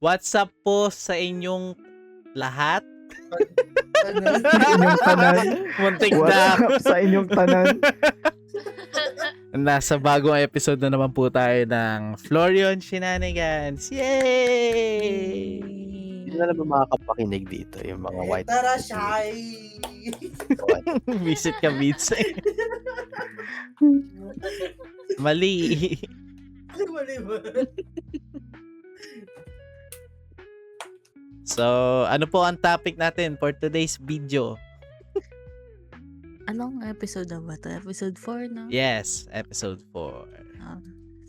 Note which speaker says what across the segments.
Speaker 1: What's up po sa inyong lahat?
Speaker 2: Sa inyong tanan.
Speaker 1: Muntik
Speaker 2: What's
Speaker 1: na ako.
Speaker 2: up sa inyong tanan?
Speaker 1: Nasa bagong episode na naman po tayo ng Florian Shenanigans. Yay!
Speaker 3: Hindi na naman makakapakinig dito yung mga white.
Speaker 4: Tara, shy!
Speaker 1: Visit ka, Beats. Mali.
Speaker 4: Mali ba?
Speaker 1: So, ano po ang topic natin for today's video?
Speaker 5: Anong episode na ba ito? Episode 4, no?
Speaker 1: Yes, episode 4.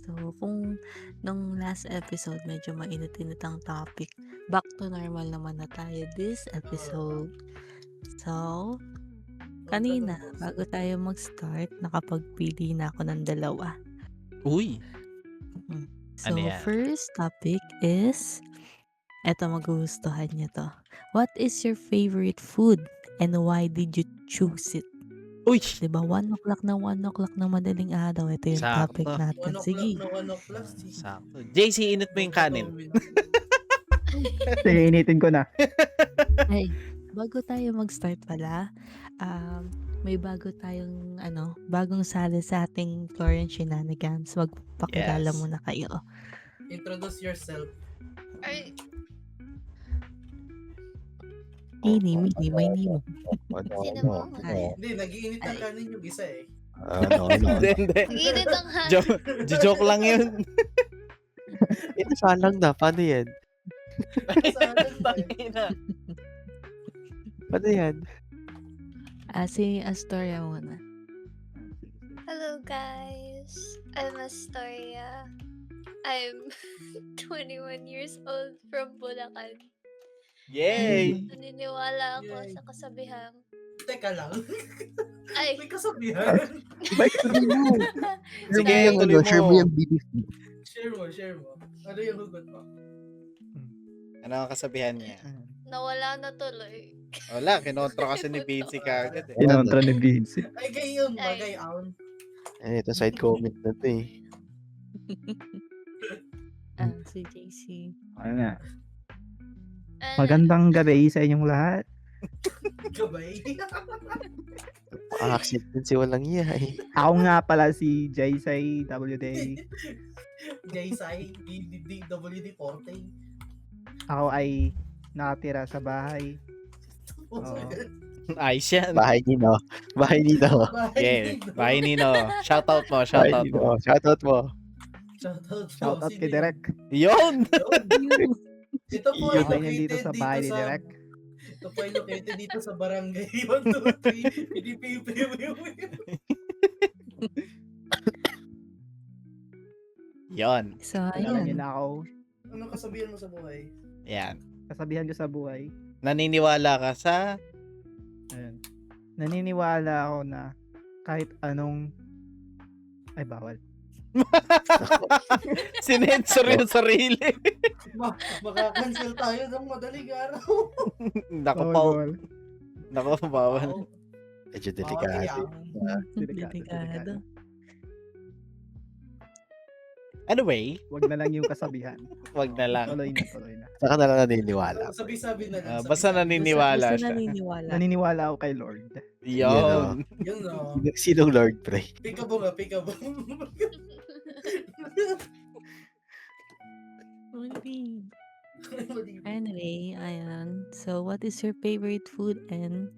Speaker 5: So, kung nung last episode, medyo mainit-init ang topic, back to normal naman na tayo this episode. So, kanina, bago tayo mag-start, nakapagpili na ako ng dalawa.
Speaker 1: Uy,
Speaker 5: So,
Speaker 1: Ano yan?
Speaker 5: first topic is, eto magugustuhan niyo to. What is your favorite food and why did you choose it?
Speaker 1: uy.
Speaker 5: Diba, 1 o'clock na madaling araw. Ito yung
Speaker 1: Sakto.
Speaker 5: topic natin.
Speaker 4: 1
Speaker 5: Sige.
Speaker 4: o'clock na 1 o'clock.
Speaker 1: Sakto. JC, init mo yung kanin.
Speaker 2: Sige, initin ko na.
Speaker 5: Ay, bago tayo mag-start pala, may bago tayong bagong sali sa ating Florian Shenanigans. Magpakilala
Speaker 1: Yes.
Speaker 5: muna kayo.
Speaker 4: Introduce yourself.
Speaker 6: Ay,
Speaker 5: Mini, may nimo.
Speaker 6: Sino mo?
Speaker 5: Ay.
Speaker 4: Hindi, nag-iinit ang kanin yung isa eh.
Speaker 1: Hindi, hindi.
Speaker 6: Nag-iinit ang hangin.
Speaker 1: Joke lang yun.
Speaker 3: Ito salang na. Paano yan? Paano yan?
Speaker 5: Si Astoria muna.
Speaker 6: Hello guys, I'm Astoria. I'm 21 years old from Bulacan.
Speaker 1: Yay!
Speaker 6: Naniniwala ako
Speaker 4: Yay.
Speaker 6: sa kasabihang,
Speaker 4: Teka lang.
Speaker 6: ay,
Speaker 4: May kasabihan.
Speaker 1: Sige,
Speaker 3: yung
Speaker 1: tuloy mo.
Speaker 3: share mo yung belief.
Speaker 4: Share mo. Ano yung hugot mo?
Speaker 1: Ano ang kasabihan niya?
Speaker 6: nawala na tuloy.
Speaker 1: Wala, kinontra kasi ni Vinci kagad eh.
Speaker 2: Kinontra ni Vinci.
Speaker 4: Ay, gayon ba?
Speaker 6: Ay.
Speaker 4: Gayon.
Speaker 3: Ito side comment na to eh.
Speaker 5: Si JC.
Speaker 2: Ano nga.
Speaker 6: Ano?
Speaker 2: Magandang gabi sa inyong lahat.
Speaker 4: Gabay.
Speaker 3: Accident si walang iya eh.
Speaker 2: Ako nga pala si Jaysay WD.
Speaker 4: Jaysay, WD-40.
Speaker 2: Ako ay nakatira sa bahay. Oo.
Speaker 1: Ayos yan.
Speaker 3: Bahay nino. Bahay nino.
Speaker 1: Yeah, bye Nino. Shoutout mo,
Speaker 3: Bahay
Speaker 1: shoutout mo.
Speaker 3: nino. Shoutout mo.
Speaker 4: Shoutout
Speaker 2: Shoutout kay Derek.
Speaker 1: Yun!
Speaker 4: Ito po
Speaker 3: Yun.
Speaker 2: Ako ay nandito sa bahay ni Derek.
Speaker 4: Ito po ay located dito sa barangay 123 PDPP.
Speaker 1: Yun.
Speaker 5: So,
Speaker 2: Alam niyo
Speaker 5: ayun.
Speaker 2: na ako.
Speaker 4: Anong kasabihan mo sa buhay?
Speaker 1: Yan.
Speaker 2: Kasabihan ko sa buhay.
Speaker 1: Naniniwala ka sa...
Speaker 2: Ayun. Naniniwala ako na kahit anong ay bawal.
Speaker 1: Sinensor yung sarili.
Speaker 4: Makakancel tayo ng madaling araw.
Speaker 1: Nako,
Speaker 2: Bawal,
Speaker 1: Nako, bawal.
Speaker 3: Medyo
Speaker 4: Bawal
Speaker 3: delikado.
Speaker 4: yan.
Speaker 5: Delikado.
Speaker 1: Anyway,
Speaker 2: Wag na lang yung kasabihan.
Speaker 1: wag na lang.
Speaker 2: Tuloy na.
Speaker 3: Saka na lang naniniwala.
Speaker 4: Sabi-sabi na lang.
Speaker 1: Basta naniniwala
Speaker 5: Basta
Speaker 1: siya.
Speaker 5: naniniwala.
Speaker 2: Naniniwala ako kay Lord.
Speaker 1: Yun.
Speaker 4: Yun o.
Speaker 3: Sinong Lord, pre?
Speaker 4: Peekaboo nga, peekaboo.
Speaker 5: Anyway, ayan. So, what is your favorite food and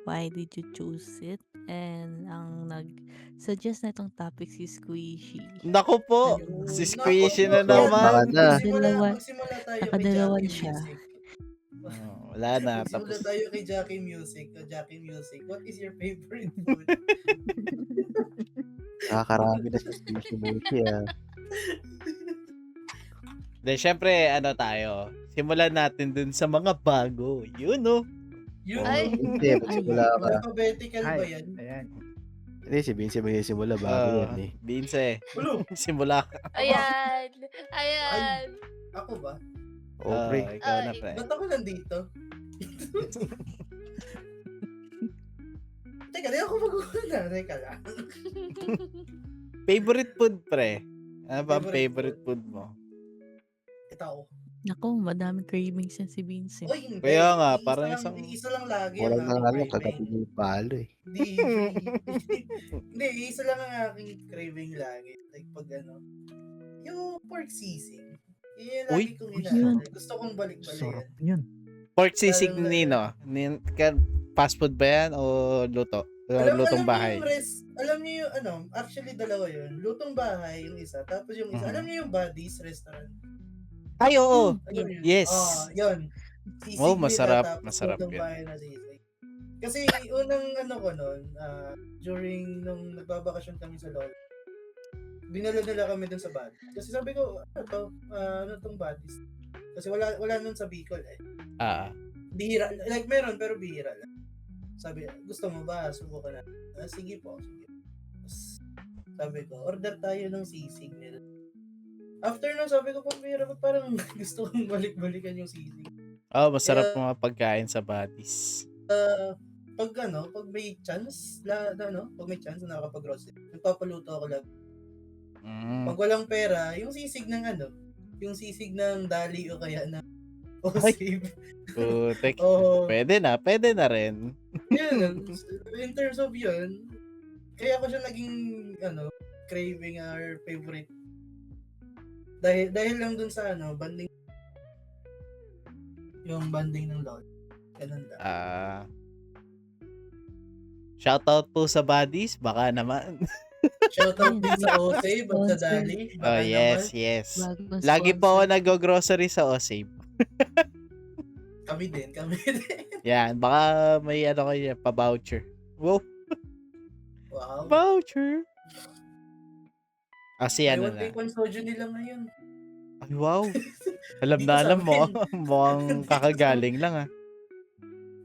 Speaker 5: why did you choose it? And ang nag-suggest na itong topic si Squishy.
Speaker 1: Nako po.
Speaker 4: Ayun.
Speaker 1: Si Squishy na
Speaker 4: Nako,
Speaker 1: naman.
Speaker 3: Baka na.
Speaker 4: Magsimula tayo kay
Speaker 5: Nakadalawan
Speaker 4: Jackie
Speaker 5: siya.
Speaker 4: Music.
Speaker 1: Oh, wala na.
Speaker 4: Magsimula
Speaker 1: Tapos,
Speaker 4: tayo kay Jackie Music. Jackie Music, what is your favorite food?
Speaker 3: Nakakarami na sa station mo siya.
Speaker 1: then syempre, ano tayo? Simulan natin dun sa mga bago. Yun, no?
Speaker 4: Yun.
Speaker 6: Ay.
Speaker 3: Hindi, magsimula ka.
Speaker 4: Alphabetical ba
Speaker 2: Ay,
Speaker 4: yan?
Speaker 2: ayan.
Speaker 3: Hindi, si Vince magsimula bago yan eh.
Speaker 1: Vince,
Speaker 4: Ulo,
Speaker 1: simula ka.
Speaker 6: Ayan. Ayan.
Speaker 4: ako ba?
Speaker 3: Oh, pre.
Speaker 1: Ikaw na,
Speaker 6: Ay.
Speaker 1: pre.
Speaker 4: Ba't ako nandito? Teka, di ako mag-una. Teka lang.
Speaker 1: Favorite food, pre? Ano ba ang
Speaker 4: Favorite
Speaker 1: favorite food mo?
Speaker 4: Ito ako.
Speaker 5: Naku, madami cravings yan si Vincent.
Speaker 4: Oy, hindi.
Speaker 1: Kaya nga,
Speaker 4: Iisa
Speaker 1: parang
Speaker 4: lang,
Speaker 1: isang-
Speaker 4: iisa lang lagi
Speaker 3: Walang
Speaker 4: ang aking
Speaker 3: nangalo,
Speaker 4: craving.
Speaker 3: kagabi niya yung palo eh.
Speaker 4: Hindi, hindi, isa lang ang aking craving lagi. Like pag yung pork sisig. Yun yung lagi
Speaker 1: Uy,
Speaker 4: kong
Speaker 2: yun.
Speaker 4: inaano. Gusto kong balik-balikan.
Speaker 2: Sarap yun.
Speaker 1: Pork sisig
Speaker 4: Lalo na-
Speaker 1: nino. Fast food ba yan o luto? Lutong
Speaker 4: niyo
Speaker 1: bahay.
Speaker 4: alam niyo yung actually dalawa yun. Lutong bahay yung isa, tapos yung isa,
Speaker 1: Mhm.
Speaker 4: alam niyo yung Buddy's restaurant.
Speaker 1: Ay, oo.
Speaker 4: Ayun yun.
Speaker 1: Yes.
Speaker 4: Yun. Sisig
Speaker 1: Oh,
Speaker 4: nila,
Speaker 1: masarap.
Speaker 4: tapos
Speaker 1: Masarap
Speaker 4: lutong
Speaker 1: yun.
Speaker 4: bahay na sisig. Kasi unang ko nun, during nung nagbabakasyon kami sa Lola, dinala nila kami dun sa Buddy's. Kasi sabi ko, ano tong Buddy's? Kasi wala nun sa Bicol eh.
Speaker 1: Ah,
Speaker 4: Bihira, like meron pero bihira lang. Sabi, gusto mo ba? Subukan na. Sige po, sige. Tapos, sabi ko, order tayo ng sisig nila. After nun, sabi ko, bihira ba parang gusto kong balik-balikan yung sisig.
Speaker 1: oh, masarap
Speaker 4: Kaya-
Speaker 1: mga pagkain sa Buddies.
Speaker 4: Pag may chance, pag may chance na nakapag-grocery, nagpapaluto ako lang.
Speaker 1: Mm.
Speaker 4: Pag walang pera, yung sisig ng dali o kaya ng Osave.
Speaker 1: Putek.
Speaker 4: Oo.
Speaker 1: Pwede na rin.
Speaker 4: Yun, in terms of yun, kaya ko siya naging, craving or favorite. Dahil lang dun sa, banding, yung banding ng Lord. Ganun lang.
Speaker 1: Shoutout po sa Buddies, baka naman.
Speaker 4: Shoutout din sa Osave at sa Dali.
Speaker 1: Oh,
Speaker 4: Baka
Speaker 1: yes,
Speaker 4: naman.
Speaker 1: yes.
Speaker 5: Bagong
Speaker 1: Lagi po ako
Speaker 5: sponsor.
Speaker 1: nag-grocery sa Osave.
Speaker 4: Kami din.
Speaker 1: Yan, baka may kayo, pa-voucher. Wow,
Speaker 4: Wow.
Speaker 1: voucher. Kasi
Speaker 4: May
Speaker 1: ano
Speaker 4: one
Speaker 1: na.
Speaker 4: take one soju nila ngayon.
Speaker 1: Ay, wow. Alam
Speaker 4: Dito
Speaker 1: na
Speaker 4: sa
Speaker 1: alam mo.
Speaker 4: amin.
Speaker 1: Mukhang kakagaling lang ah.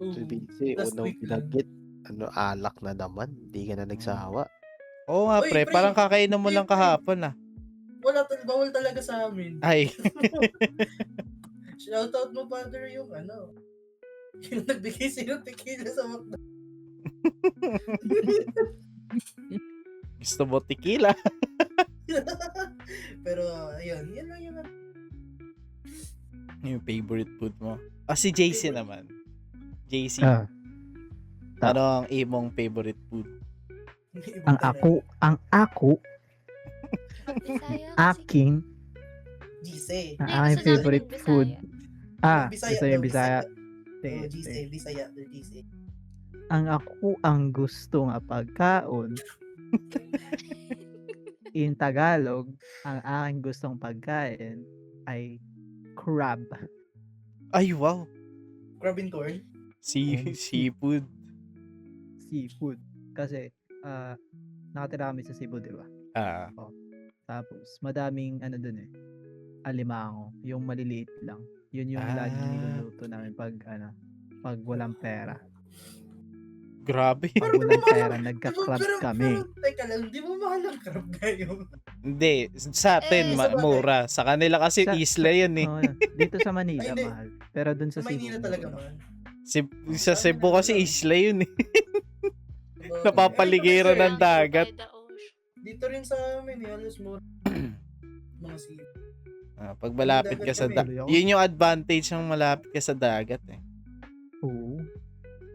Speaker 3: Si Vince,
Speaker 4: Last
Speaker 3: unang
Speaker 4: week lang.
Speaker 3: binagit. Alak na naman. Hindi ka na nagsawa.
Speaker 1: Oo nga,
Speaker 4: Uy,
Speaker 1: pre.
Speaker 4: pre.
Speaker 1: Parang kakainom mo
Speaker 4: Hindi,
Speaker 1: lang
Speaker 4: pre.
Speaker 1: kahapon ah.
Speaker 4: Bawal talaga sa amin.
Speaker 1: Ay,
Speaker 4: Shoutout mo, Father, yung yung nagbigay sa'yo ng tequila sa McDo.
Speaker 1: gusto mo tequila?
Speaker 4: Pero, ayun. Yan lang yung
Speaker 1: Yung favorite food mo. Ah, si JC naman. JC.
Speaker 2: Ah,
Speaker 1: Ano ang imong favorite food?
Speaker 2: ang ako,
Speaker 6: Bisaya kasi.
Speaker 2: aking,
Speaker 4: Gise.
Speaker 2: ang
Speaker 6: Hindi,
Speaker 2: aking
Speaker 6: gusto namin
Speaker 2: favorite
Speaker 6: yung
Speaker 2: food.
Speaker 6: Bisaya.
Speaker 2: Gusto yung Bisaya. Sige,
Speaker 4: Oh, Gise.
Speaker 2: sige.
Speaker 4: Bisaya. Gise.
Speaker 2: Ang ako ang gusto nga pagkaon. In Tagalog, ang aking gustong pagkain ay crab.
Speaker 1: Ay, wow.
Speaker 4: Crab and corn.
Speaker 1: Seafood.
Speaker 2: Seafood. Kasi, nakatira kami sa Cebu, di ba?
Speaker 1: Ah,
Speaker 2: Tapos, madaming dun alimango. Yung maliliit lang. Yun yung
Speaker 1: Ah.
Speaker 2: laging niluluto namin pag walang pera.
Speaker 1: grabe.
Speaker 2: Pag walang pera, nagka-crab kami.
Speaker 4: Teka lang, di mo mahal ang crab ngayon.
Speaker 1: Hindi, sa atin
Speaker 4: sa bagay.
Speaker 1: mura. Sa kanila kasi
Speaker 2: Sa-
Speaker 1: isla yun eh.
Speaker 2: Oo, dito sa Manila,
Speaker 4: Ay, hindi.
Speaker 2: mahal. Pero dun sa
Speaker 4: Sa
Speaker 2: Cebu,
Speaker 4: Maynila talaga
Speaker 2: mura.
Speaker 4: man.
Speaker 1: Sa Cebu kasi isla yun eh.
Speaker 4: Diba?
Speaker 1: Napapaligiran ng dagat.
Speaker 6: By the ocean.
Speaker 4: Dito rin sa amin, halos mura. Mga sea.
Speaker 1: Pag malapit ka sa
Speaker 2: kami.
Speaker 1: yun yung advantage ng malapit ka sa dagat eh.
Speaker 2: Oo.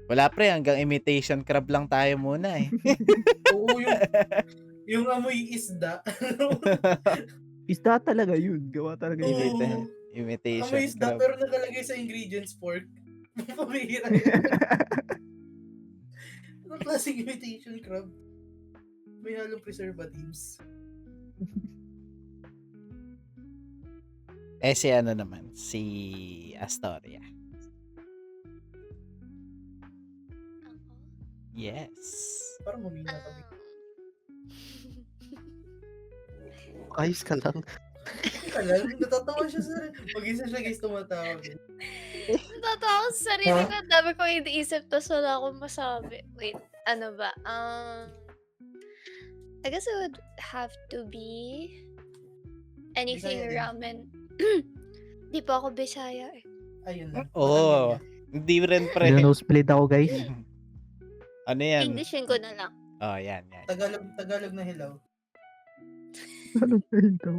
Speaker 1: Wala pre, hanggang imitation crab lang tayo muna eh.
Speaker 4: Oo, yung amoy isda.
Speaker 2: Isda talaga yun. Gawa talaga yun.
Speaker 4: Oo.
Speaker 1: Imitation
Speaker 4: Amoy isda
Speaker 1: crab.
Speaker 4: pero nakalagay sa ingredients pork. Pabihira. Anong klaseng imitation crab? May halong preservatives.
Speaker 1: Si ano naman, si Astoria.
Speaker 6: Ako?
Speaker 1: Yes.
Speaker 4: Parang humina kami.
Speaker 3: Ayos ka lang.
Speaker 4: Teka lang, natatawa siya sa mag-isa siya guys tumatawa.
Speaker 6: Natatawa ako sa sarili ko. Ang dami kong iniisip tapos wala akong masabi. Wait, ano ba? I guess it would have to be anything
Speaker 4: Bisaya din.
Speaker 6: ramen. Di pa ako Bisaya eh.
Speaker 4: Ayun lang.
Speaker 1: Oo. Hindi rin pre.
Speaker 2: Nosebleed ako, guys.
Speaker 1: Ano yan?
Speaker 6: Englishin ko na lang.
Speaker 1: Oh, yan.
Speaker 4: Tagalog na hilaw.
Speaker 2: Ano ba ito?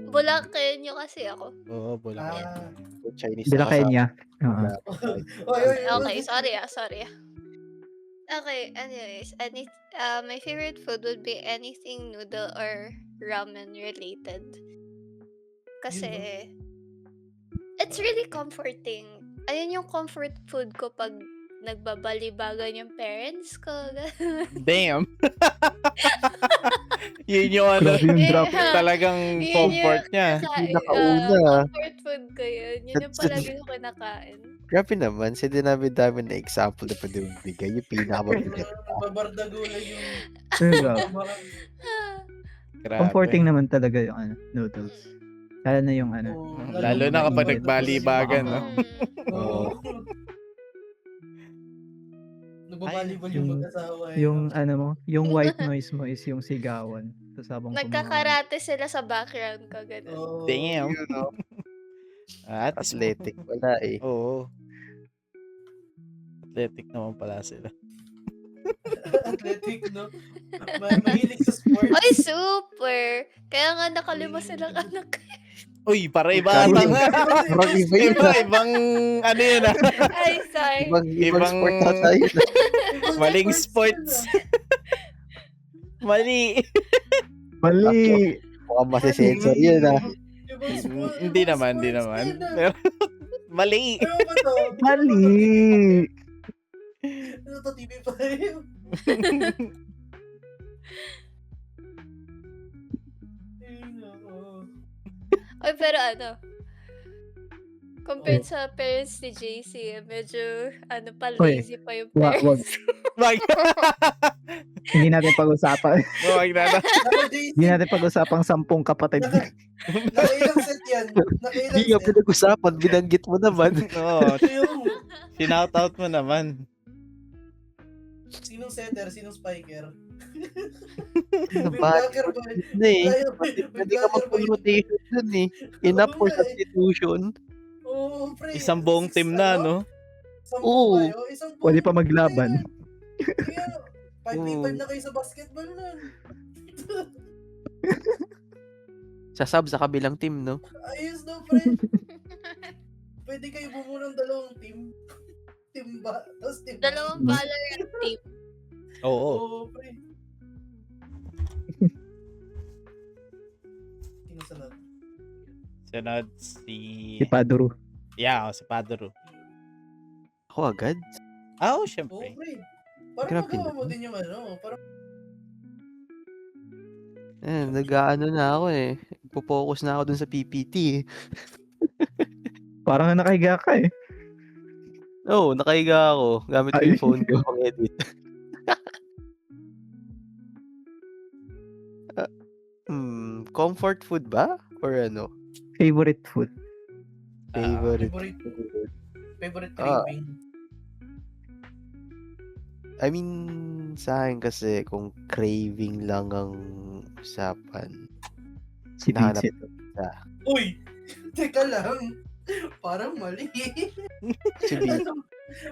Speaker 6: Bulakenyo kasi ako.
Speaker 1: Oo, Bulacan.
Speaker 4: Ah.
Speaker 3: Chinese
Speaker 2: Bila
Speaker 3: na
Speaker 2: Kenya. Oo.
Speaker 3: kasama.
Speaker 4: Oy, oy, oy.
Speaker 6: Okay, sorry. Okay, anyways, my favorite food would be anything noodle or ramen related. Kasi it's really comforting. Ayun yung comfort food ko pag nagbabalibagan yung parents ko.
Speaker 1: Damn. Yun yung ano,
Speaker 2: Grabe yung drop.
Speaker 1: talagang
Speaker 6: Yun
Speaker 1: comfort
Speaker 6: yung
Speaker 1: niya.
Speaker 3: Pinakauna.
Speaker 6: comfort food ko yun. Yun yung palagi ko kinakain.
Speaker 3: Grabe naman, sa dami na example na pwede mong bigay. Yung pinakamabigat.
Speaker 4: Babardagulan yung
Speaker 2: Grabe.
Speaker 1: Grabe.
Speaker 2: Comforting naman talaga yung noodles. Lalo na yung
Speaker 1: Lalo na kapag nagbalibagan, no?
Speaker 4: Oo.
Speaker 3: Oo.
Speaker 4: Nagbabalibal yung mag-asawa.
Speaker 2: yung yung white noise mo is yung sigawan. Tapos habang
Speaker 6: Nagkakarate sila sa background ko. Ganun.
Speaker 4: Oh,
Speaker 1: Damn. At
Speaker 3: Athletic wala eh.
Speaker 1: Oo. Athletic naman pala sila.
Speaker 4: Athletic, no? Mahilig sa sports.
Speaker 6: Ay, super! Kaya nga nakalima silang anak.
Speaker 1: Uy, para iba ata nga.
Speaker 3: Parang iba yun,
Speaker 1: Ibang ano yun ah.
Speaker 6: Ay, sorry.
Speaker 3: Ibang sport na tayo.
Speaker 1: Maling sports. Mali.
Speaker 2: Mali!
Speaker 3: Mukhang masisensor yun ah.
Speaker 4: Ibang sport-
Speaker 1: Hindi
Speaker 4: ibang
Speaker 1: naman.
Speaker 4: sports din, ah.
Speaker 1: Pero, mali.
Speaker 4: Ano ba to?
Speaker 2: Mali!
Speaker 4: Ano to, TV5? Ay, nako.
Speaker 6: Ay, pero compared sa parents ni JC, medyo, pa,
Speaker 2: Oy,
Speaker 6: lazy pa yung
Speaker 2: Wag.
Speaker 6: parents.
Speaker 1: Wag.
Speaker 2: Hindi natin pag-usapan.
Speaker 1: Wag na.
Speaker 4: Nako, JC,
Speaker 2: Hindi natin pag-usapang 10 kapatid.
Speaker 4: nakailang set yan. Nakailang
Speaker 3: Hindi nga
Speaker 4: set.
Speaker 3: pinag-usapan, binanggit mo naman.
Speaker 1: Oo.
Speaker 4: Ayun.
Speaker 1: Shinout out mo naman.
Speaker 4: Sinong setter? Sinong spiker?
Speaker 3: Ano
Speaker 4: May
Speaker 3: ba?
Speaker 4: blocker ba?
Speaker 3: Hindi eh.
Speaker 4: May
Speaker 3: Pwede ka
Speaker 4: blocker ba yun?
Speaker 3: mag-rotation dun eh. Enough for
Speaker 4: Oo nga eh.
Speaker 3: substitution.
Speaker 4: Oo, pre.
Speaker 1: Isang buong team na, no?
Speaker 4: Isang
Speaker 3: Oo.
Speaker 4: buong kayo? Isang buong
Speaker 2: Pwede pa
Speaker 4: team
Speaker 2: maglaban.
Speaker 4: na yan. Kaya, 5v5 na kayo sa basketball nun.
Speaker 3: Sasab sa kabilang team, no?
Speaker 4: Ayos daw, pre. Pwede kayo bumuo ng dalawang team. Team ba? Tapos team
Speaker 6: Dalawang Valorant team.
Speaker 1: Oo.
Speaker 4: Oo, pre. Sino sunod?
Speaker 1: Sunod si...
Speaker 2: Si Paduro.
Speaker 1: Yeah, si Paduro.
Speaker 3: Ako agad?
Speaker 1: Oo,
Speaker 4: Oo,
Speaker 1: syempre.
Speaker 4: pre. Parang
Speaker 3: Grabe
Speaker 4: magawa mo
Speaker 3: naman.
Speaker 4: din yung parang
Speaker 3: Nag-ano na ako eh. Pupokus na ako dun sa PPT eh.
Speaker 2: Parang nakahiga ka eh.
Speaker 3: Oo, nakahiga ako. Gamit ko yung phone ko pang edit. Comfort food ba? Or ano?
Speaker 2: Favorite food.
Speaker 3: Favorite
Speaker 4: favorite favorite
Speaker 3: Ah.
Speaker 4: craving.
Speaker 3: I mean, sa akin kasi kung craving lang ang usapan.
Speaker 2: Si
Speaker 3: Hinahanap
Speaker 2: Vincent.
Speaker 4: Uy! Teka lang. Parang mali.
Speaker 3: Si Vincent.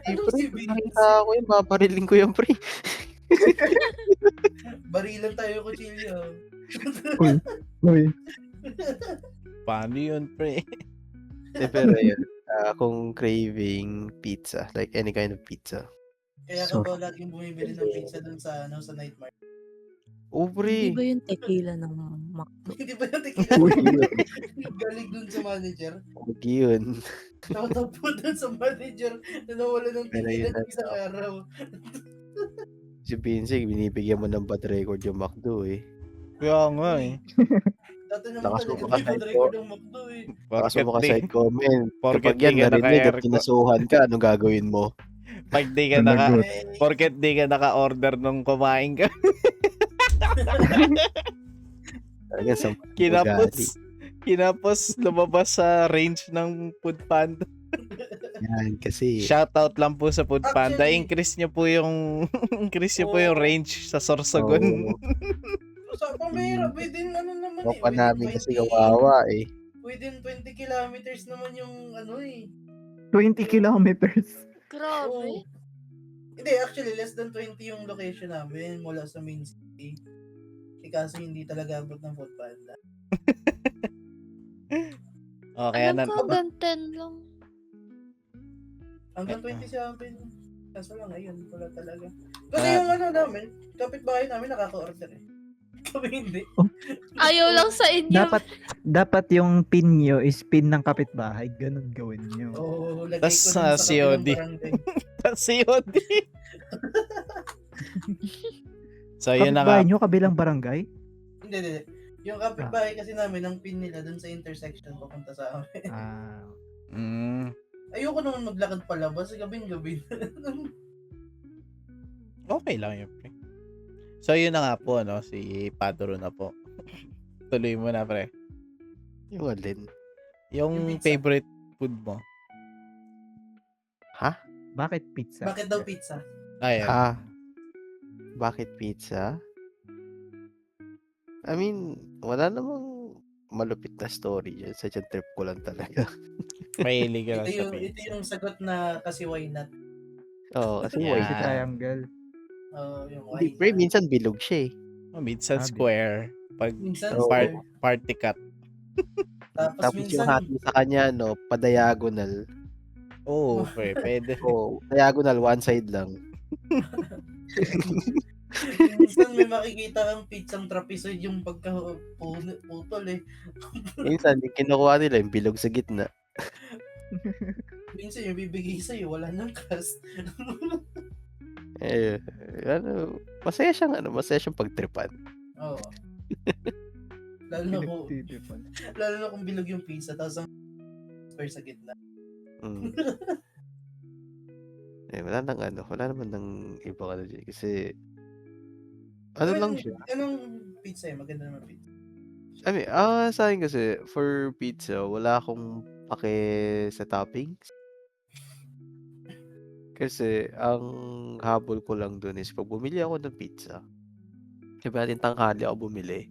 Speaker 4: Ano
Speaker 3: Pre,
Speaker 4: si
Speaker 3: pag
Speaker 4: Vince?
Speaker 3: nakita ko yun, mapariling ko yan, pre.
Speaker 4: Barilan tayo, kutsilyo.
Speaker 2: Uy,
Speaker 1: Paano yun, pre?
Speaker 3: Pero yun, kung craving pizza, like any kind of pizza.
Speaker 4: Kaya ka ba laging bumibili ng pizza dun sa Night Market?
Speaker 3: Oh,
Speaker 5: Hindi
Speaker 3: pre.
Speaker 5: ba yung tequila ng McDo?
Speaker 4: Hindi ba yung tequila?
Speaker 2: Uy.
Speaker 4: Galing dun sa manager.
Speaker 3: Huwag yun.
Speaker 4: Nakatampo dun sa manager na nawala ng
Speaker 3: Pero
Speaker 4: tequila
Speaker 3: yun
Speaker 4: ng isang araw.
Speaker 3: Si Vince, binibigyan mo ng bad record yung McDo eh.
Speaker 1: Kaya nga eh.
Speaker 4: Dati naman
Speaker 3: Lakas mo
Speaker 4: talaga
Speaker 3: ba
Speaker 4: may
Speaker 3: kahit
Speaker 4: record ng McDo eh.
Speaker 3: Kaso mo ka
Speaker 1: di,
Speaker 3: side comment.
Speaker 1: porket
Speaker 3: Kapag yan
Speaker 1: di ka
Speaker 3: narinig at
Speaker 1: naka-aircon.
Speaker 3: kinasuhan ka, anong gagawin mo?
Speaker 1: Pag di ka naka...
Speaker 2: Good.
Speaker 4: Eh,
Speaker 1: Porket di ka naka-order nung kumain ka.
Speaker 3: Talagang sa
Speaker 1: Kinapos lumabas sa range ng Food Panda.
Speaker 3: yan kasi.
Speaker 1: Shoutout lang po sa Food Panda.
Speaker 4: Actually-
Speaker 1: Increase nyo po yung range sa Sorsogon.
Speaker 3: Oo.
Speaker 4: sa pamira, within naman eh.
Speaker 3: Tropa
Speaker 4: within
Speaker 3: namin kasi
Speaker 4: 20
Speaker 3: kawawa eh.
Speaker 4: Within 20 kilometers naman yung eh.
Speaker 2: 20 kilometers.
Speaker 6: Grabe.
Speaker 4: Oo. Hindi, actually, less than 20 yung location namin mula sa main city. Kasi hindi talaga abot ng Food Panda.
Speaker 1: Okay,
Speaker 6: Alam ko hanggang 10 lang.
Speaker 4: Hanggang 20 sa akin. Kaso lang ngayon, wala talaga. Kasi
Speaker 1: Ah.
Speaker 4: yung ano namin, kapitbahay namin nakaka-order eh. Kami hindi.
Speaker 6: Ayaw lang sa inyo.
Speaker 2: Dapat yung pin nyo is pin ng kapitbahay. Ganun gawin nyo.
Speaker 4: Oo, lagay
Speaker 1: Tas,
Speaker 4: ko dun sa kabilang
Speaker 1: COD.
Speaker 4: barangay.
Speaker 1: COD. So, yun na nga.
Speaker 2: Kapitbahay nyo, kabilang barangay?
Speaker 4: Hindi. Yung kapitbahay kasi namin, ang pin nila dun sa intersection papunta sa amin.
Speaker 2: Ah,
Speaker 1: Mm,
Speaker 4: Ayoko naman maglakad palabas, gabing-gabi.
Speaker 1: okay lang yun, pre. So, yun na nga po, no? Si Padro na po. Tuloy mo na, pre.
Speaker 3: Yung alin?
Speaker 1: Yung
Speaker 4: Yung pizza.
Speaker 1: favorite food mo.
Speaker 3: Ha?
Speaker 2: bakit pizza?
Speaker 4: Bakit daw pizza?
Speaker 1: Ayan.
Speaker 3: Bakit pizza? I mean, wala namang malupit na story yan. Sa trip ko lang talaga.
Speaker 1: Mahilig ka lang
Speaker 4: Ito
Speaker 1: sa
Speaker 4: ito
Speaker 1: pizza.
Speaker 4: yung sagot na kasi why not?
Speaker 3: Oo, kasi
Speaker 1: Yeah.
Speaker 3: why
Speaker 2: Si triangle.
Speaker 4: Yung
Speaker 3: Hindi,
Speaker 4: why
Speaker 3: pre,
Speaker 4: not?
Speaker 3: minsan bilog siya eh.
Speaker 1: Oh, minsan
Speaker 2: Sabi.
Speaker 1: square. Pag
Speaker 4: Minsan
Speaker 3: Oo.
Speaker 4: square.
Speaker 1: party cut.
Speaker 4: Tapos
Speaker 3: Tapos yung
Speaker 4: minsan,
Speaker 3: hati sa kanya, no, pa-diagonal.
Speaker 1: Oh, pre, pwede.
Speaker 3: Oo, diagonal, one side lang.
Speaker 4: minsan may makikita kang pizzang trapezoid yung putol eh.
Speaker 3: Minsan, yung kinukuha nila, yung bilog sa gitna.
Speaker 4: Minsan yung bibigay sa'yo, wala nang crust.
Speaker 3: Eh, masaya siyang pagtripan.
Speaker 4: Oo. Lalo na kung bilog yung pizza, tapos ang square sa gitna.
Speaker 3: Mm. Wala naman ng iba dyan. Kasi, lang siya.
Speaker 4: Anong pizza eh? Maganda naman pizza.
Speaker 3: I mean, sa akin kasi, for pizza, wala akong pake sa toppings. Kasi, ang habol ko lang dun is, pag bumili ako ng pizza, sabi natin tanghali ako bumili,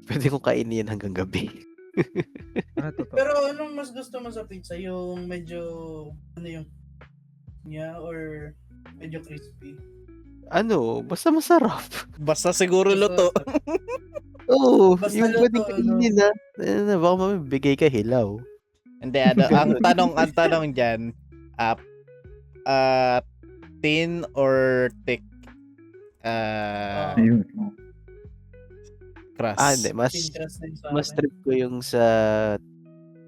Speaker 3: pwede kong kainin yan hanggang gabi.
Speaker 2: Totoo.
Speaker 4: Pero anong mas gusto mo sa pizza? Yung medyo, yung niya or medyo crispy?
Speaker 3: Basta masarap.
Speaker 1: Basta siguro luto.
Speaker 3: Oo,
Speaker 4: Basta
Speaker 3: yung
Speaker 4: luto,
Speaker 3: pwedeng kainin na. Baka mamibigay ka hilaw.
Speaker 1: Hindi, ang tanong dyan, thin or thick crust?
Speaker 3: Hindi.
Speaker 4: Interest din sa
Speaker 3: Mas
Speaker 4: akin.
Speaker 3: trip ko yung sa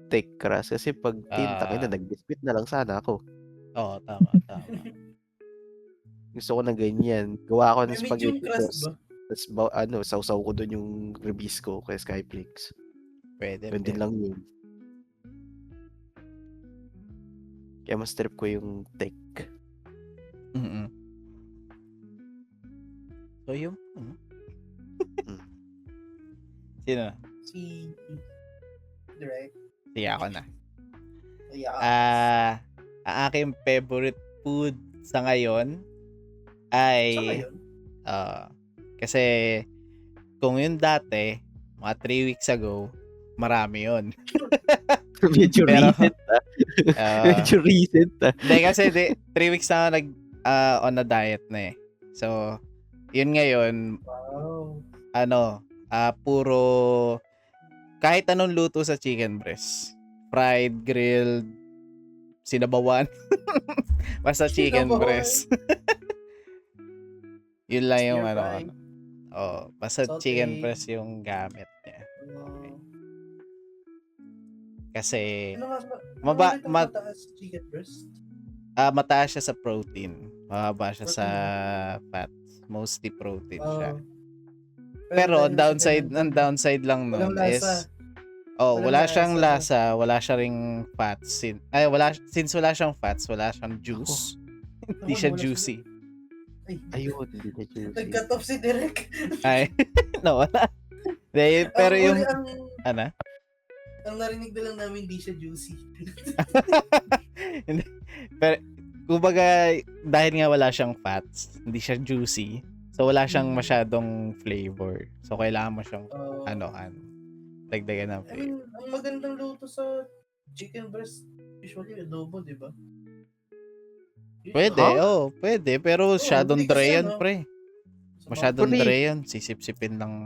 Speaker 3: thick crust. Kasi pag tintang nag-biscuit na lang sana ako.
Speaker 1: Oo, tama.
Speaker 3: Gusto ko na ganyan. Gawa ko ng
Speaker 4: May medium
Speaker 3: spaghetti
Speaker 4: crust
Speaker 3: sauce.
Speaker 4: ba?
Speaker 3: Tapos, sausaw ko doon yung ribisco kay Skyflakes.
Speaker 1: Pwede.
Speaker 3: Yun din lang yun. Kaya mas trip ko yung thick.
Speaker 1: Mm-mm. So, yun. Sino na?
Speaker 4: Si Direct.
Speaker 1: Sige, ako na.
Speaker 4: Yeah.
Speaker 1: Ang aking favorite food sa ngayon
Speaker 4: Sa
Speaker 1: ay
Speaker 4: ngayon?
Speaker 1: kasi kung yun dati mga 3 weeks ago marami yun.
Speaker 3: Medyo
Speaker 1: Pero,
Speaker 3: recent Medyo recent
Speaker 1: Hindi kasi 3 weeks na ako on a diet na eh. So yun ngayon
Speaker 4: Wow.
Speaker 1: puro kahit anong luto sa chicken breast, fried, grilled, sinabawan. Basta chicken
Speaker 4: Sinabawan.
Speaker 1: breast. Yun lang yung
Speaker 4: Stir fry.
Speaker 1: basta
Speaker 4: Saute.
Speaker 1: chicken breast yung gamit niya.
Speaker 4: Wow.
Speaker 1: Kasi
Speaker 4: Ano nga
Speaker 1: Maba-
Speaker 4: ano
Speaker 1: ma-
Speaker 4: mataas chicken breast?
Speaker 1: mataas siya sa protein. Mababa siya sa fats. Mostly protein siya. Pero ang downside lang nun
Speaker 4: Walang
Speaker 1: is
Speaker 4: lasa.
Speaker 1: wala
Speaker 4: Walang
Speaker 1: siyang
Speaker 4: lasa.
Speaker 1: lasa, wala siya ring fats. Since wala siyang fats, wala siyang juice. Hindi siya
Speaker 4: Wala
Speaker 1: juicy.
Speaker 3: Ayun, hindi na juicy.
Speaker 4: Nag-cut off si Derek.
Speaker 1: Ay, nawala. Pero
Speaker 4: Ang
Speaker 1: yung
Speaker 4: huli,
Speaker 1: ano?
Speaker 4: ang narinig na lang namin hindi siya juicy.
Speaker 1: Hindi. Pero kumbaga dahil nga wala siyang fats, hindi siya juicy. So wala siyang masyadong flavor. So kailangan mo siyang dagdagan ng
Speaker 4: I
Speaker 1: flavor.
Speaker 4: mean, ang magandang luto sa chicken breast usually adobo, di ba?
Speaker 1: Pwede, pwede. Pero masyadong
Speaker 4: hindi kasi
Speaker 1: dry yan, pre. Masyadong
Speaker 3: Pre.
Speaker 1: dry yan. Sisip-sipin lang.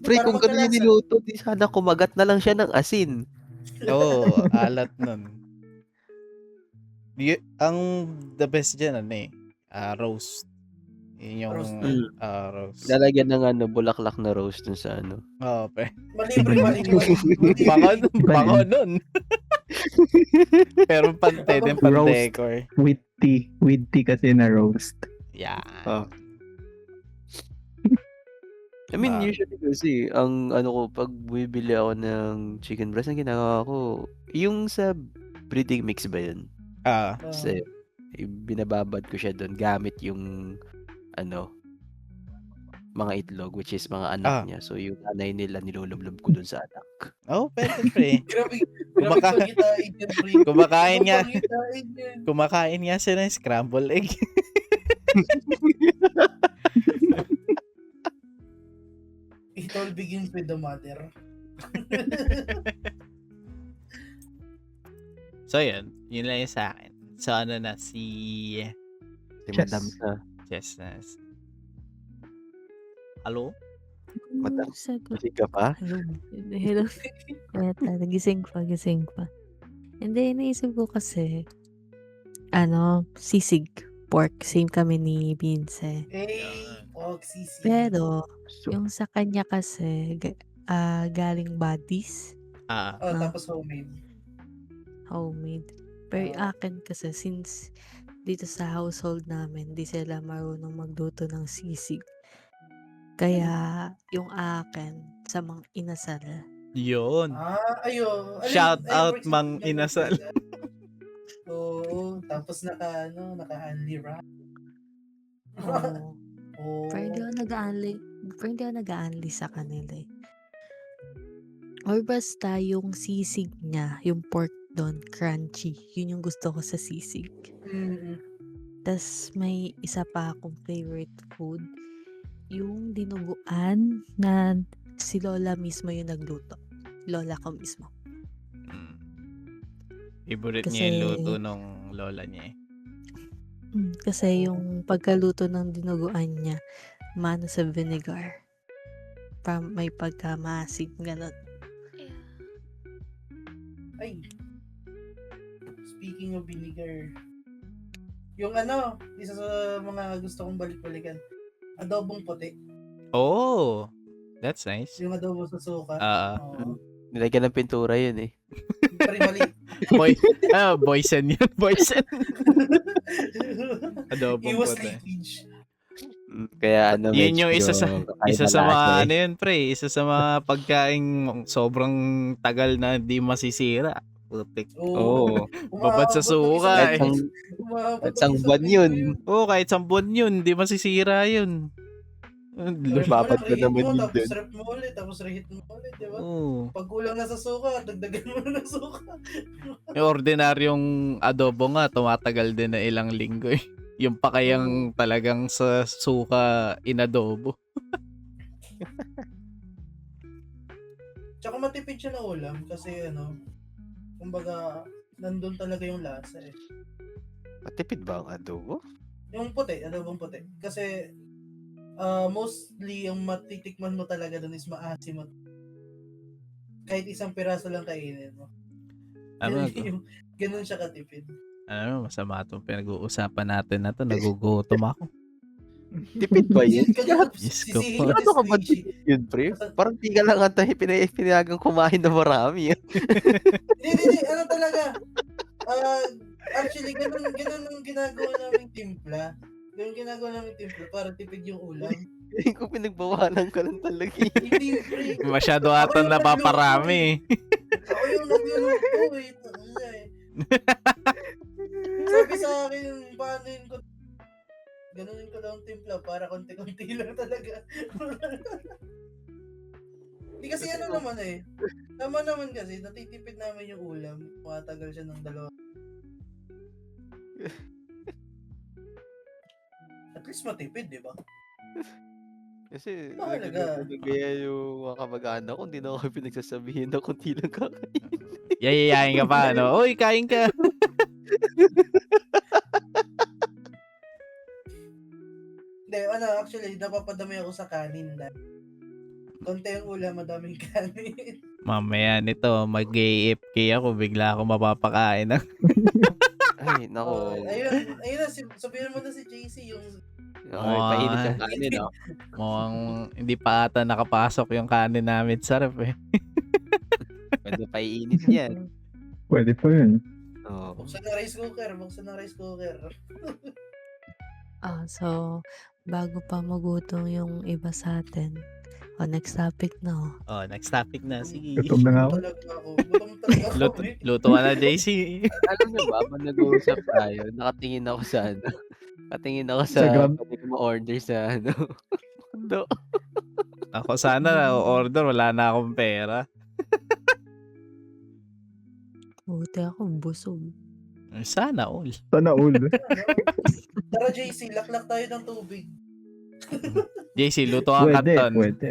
Speaker 3: Pre,
Speaker 4: Para
Speaker 3: kung gano'n yung
Speaker 4: magkalasa.
Speaker 3: niluto, di sana kumagat na lang siya ng asin.
Speaker 1: Oo, alat nun. Ang the best dyan, ano eh, roast. Yun yung
Speaker 4: Roast
Speaker 3: Mm.
Speaker 1: roast.
Speaker 3: Lalagyan ng bulaklak na rose dun sa ano.
Speaker 1: Oo,
Speaker 4: Mali, pre, mali.
Speaker 1: bango nun. Pero pwede
Speaker 2: Roast.
Speaker 1: pan-decor.
Speaker 2: With tea kasi na roast.
Speaker 1: Yan.
Speaker 3: Ah. I mean,
Speaker 1: Ah.
Speaker 3: usually kasi, ang ano ko, pag bumibili ako ng chicken breast, ang ginagawa ko, yung sa breeding mix ba yun? Kasi, binababad ko siya doon gamit yung, ano, mga itlog, which is mga anak niya. So, yung nanay nila, nilulublob ko doon sa anak.
Speaker 1: Oh, pwede, pre.
Speaker 4: Grabe
Speaker 1: Kumaka-
Speaker 4: pagitain yun, pre.
Speaker 1: Kumakain
Speaker 4: Ibang
Speaker 1: nga.
Speaker 4: pangitain yun.
Speaker 1: Kumakain nga sila ng scramble egg.
Speaker 4: It all begins with the mother.
Speaker 1: So, yun lang yung sa akin. So, ano na, si
Speaker 3: Si
Speaker 2: Chess.
Speaker 3: Madam na.
Speaker 1: Chestnut. Hello?
Speaker 3: Madam.
Speaker 5: Sagot.
Speaker 3: Kasi ka pa?
Speaker 5: Hello. Weta, gising pa. Hindi, naisip ko kasi, sisig, pork, same kami ni Vince.
Speaker 4: Oxy.
Speaker 5: Pero,
Speaker 3: So,
Speaker 5: yung sa kanya kasi, galing Buddies,
Speaker 4: Tapos homemade.
Speaker 5: homemade. Pero yung akin kasi, since dito sa household namin, di sila marunong magluto ng sisig. Kaya, yung akin, sa mga inasal.
Speaker 1: Yun.
Speaker 4: Ayun.
Speaker 1: Shout out, Mang Inasal.
Speaker 4: Oo, tapos naka-handy wrap.
Speaker 5: Oo.
Speaker 4: Oh.
Speaker 5: Pero hindi ako nag-aanli sa kanila eh. Or basta yung sisig niya, yung pork doon, crunchy. Yun yung gusto ko sa sisig.
Speaker 4: Mm-mm.
Speaker 5: Tas may isa pa akong favorite food. Yung dinuguan na si Lola mismo yung nagluto. Lola ko mismo.
Speaker 1: Favorite niya yung luto nung lola niya eh.
Speaker 5: Kasi yung pagkaluto ng dinuguan niya, mano sa vinegar. May pagkamasid, ganun.
Speaker 4: Ay. Speaking of vinegar. Yung isa sa mga gusto kong balik-balikan. Adobong puti.
Speaker 1: Oh, that's nice.
Speaker 4: Yung adobo sa suka. Oo.
Speaker 3: nilagyan ng pintura yun eh.
Speaker 4: Pre, mali.
Speaker 1: Boysen yun. Boysen. Adobong
Speaker 4: Iwas
Speaker 1: puti.
Speaker 4: leakage.
Speaker 3: Kaya
Speaker 1: Yun yung isa sa mga
Speaker 3: eh.
Speaker 1: yun, pre. Isa sa mga pagkaing sobrang tagal na di masisira. Putik.
Speaker 3: Oo.
Speaker 1: Babad sa suka eh.
Speaker 3: Kahit isang buwan yun.
Speaker 1: Oo, kahit 10 buwan yun, di masisira yun.
Speaker 3: Lumabad ka naman yun
Speaker 4: Tapos
Speaker 3: dun.
Speaker 4: rep mo ulit, tapos reheat mo ulit, di ba?
Speaker 1: Oo.
Speaker 4: Pag kulang na sa suka, dagdagan mo na ng suka.
Speaker 1: Yung ordinaryong adobo nga, tumatagal din na ilang linggo eh. Yung pa kayang talagang sa suka inadobo.
Speaker 4: Tsaka matipid siya na ulam kasi kumbaga, nandun talaga yung lasa eh.
Speaker 3: Matipid ba ang adobo?
Speaker 4: Yung puti, adobong puti. Kasi, mostly, yung matitikman mo talaga dun is maasim at kahit isang piraso lang kainin mo. Ganun siya katipid.
Speaker 1: Masama itong pinag-uusapan natin na to. Nagugutom ako.
Speaker 3: Tipid ba yun?
Speaker 1: Yes, ko po.
Speaker 3: Ano ka ba tipid yun, pre? Parang di ka lang ata pinayagang kumain na marami.
Speaker 4: Hindi. Talaga. Actually, ganun ang ginagawa namin timpla. Ganun ginagawa namin timpla para tipid yung ulam.
Speaker 3: Hindi ko pinagbawalan ka lang talaga.
Speaker 4: Hindi, pre.
Speaker 1: Masyado ata napaparami.
Speaker 4: Ako yung nagluluto eh. Sabi sa akin, paano yun ko? Ganunin ko lang timpla para konti-konti lang talaga. Hindi kasi naman eh. Tama naman kasi, natitipid namin yung ulam. Matagal siya ng 2. At least matipid, di ba?
Speaker 3: Kasi,
Speaker 4: Mahalaga.
Speaker 3: nagagaya yung mga kamag-anak ko, hindi na ako pinagsasabihin na kunti lang kakain.
Speaker 1: Yayayain ka pa, no? Uy, kain ka.
Speaker 4: Hindi, actually, napapadami ako sa kanin na. konti ang ulam, madaming kanin.
Speaker 1: Mamaya nito, mag-AFK ako, bigla ako mapapakain ng
Speaker 3: Ay,
Speaker 4: Oh,
Speaker 3: nako.
Speaker 4: ayun na, sabihin mo na si JC yung
Speaker 3: Okay, painit yung
Speaker 1: Mukhang,
Speaker 3: kanin, no?
Speaker 1: mukhang hindi pa ata nakapasok yung kanin namin sa ref eh.
Speaker 3: Pwede pa iinit yan.
Speaker 2: Pwede pa yun.
Speaker 3: Oo.
Speaker 4: buksan na rice cooker.
Speaker 5: So, bago pa magutom yung iba sa atin, next topic na.
Speaker 1: Oh, next topic na. Sige.
Speaker 2: Gutom na nga ako.
Speaker 4: Gutom talaga ako.
Speaker 1: Luto, luto ka na, JC.
Speaker 3: Alam niyo ba, habang nag-uusap tayo, nakatingin ako sa ano. Nakatingin ako sa
Speaker 2: Sa Grab?
Speaker 3: pwede ko ma-order sa ano. Do.
Speaker 1: Ako sana, order, wala na akong pera.
Speaker 5: Buti ako, busog.
Speaker 1: Sana all.
Speaker 2: Sana all.
Speaker 4: Tara JC, laklak tayo ng tubig.
Speaker 1: JC, luto ka
Speaker 2: Pwede,
Speaker 1: kanton.
Speaker 2: pwede.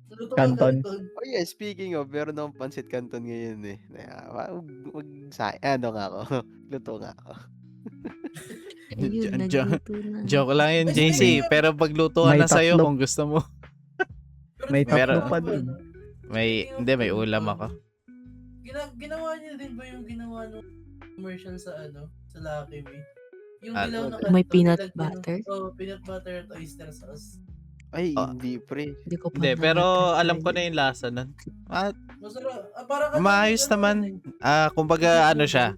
Speaker 4: Luto
Speaker 2: Canton.
Speaker 3: Oh yeah, speaking of, meron akong pancit canton ngayon eh. Ano nga ako. Luto nga ako.
Speaker 5: Ayun,
Speaker 1: Jo-
Speaker 5: nagluto na.
Speaker 1: Joke lang yun,
Speaker 4: Ay,
Speaker 1: JC.
Speaker 4: speaking of-
Speaker 1: Pero pagluto ka
Speaker 2: May
Speaker 1: na sa'yo
Speaker 2: tatlo.
Speaker 1: kung gusto mo.
Speaker 2: May
Speaker 1: tatlo
Speaker 2: pa dun.
Speaker 1: May ulam ako.
Speaker 4: Ginawa niyo din ba yung ginawa nung commercial sa sa Lucky Me? Yung
Speaker 1: Ah,
Speaker 4: dilaw na
Speaker 5: may
Speaker 4: kanton,
Speaker 5: peanut
Speaker 4: nilagyan ng-
Speaker 5: butter?
Speaker 4: peanut butter at oyster sauce.
Speaker 3: Ay,
Speaker 1: Ah.
Speaker 3: hindi pre.
Speaker 5: Hindi ko pa
Speaker 1: Hindi, pero
Speaker 5: na-try
Speaker 1: alam ko
Speaker 5: yun.
Speaker 1: na yung lasa nun.
Speaker 4: Masarap. Parang
Speaker 1: Maayos naman. Kumbaga ano siya.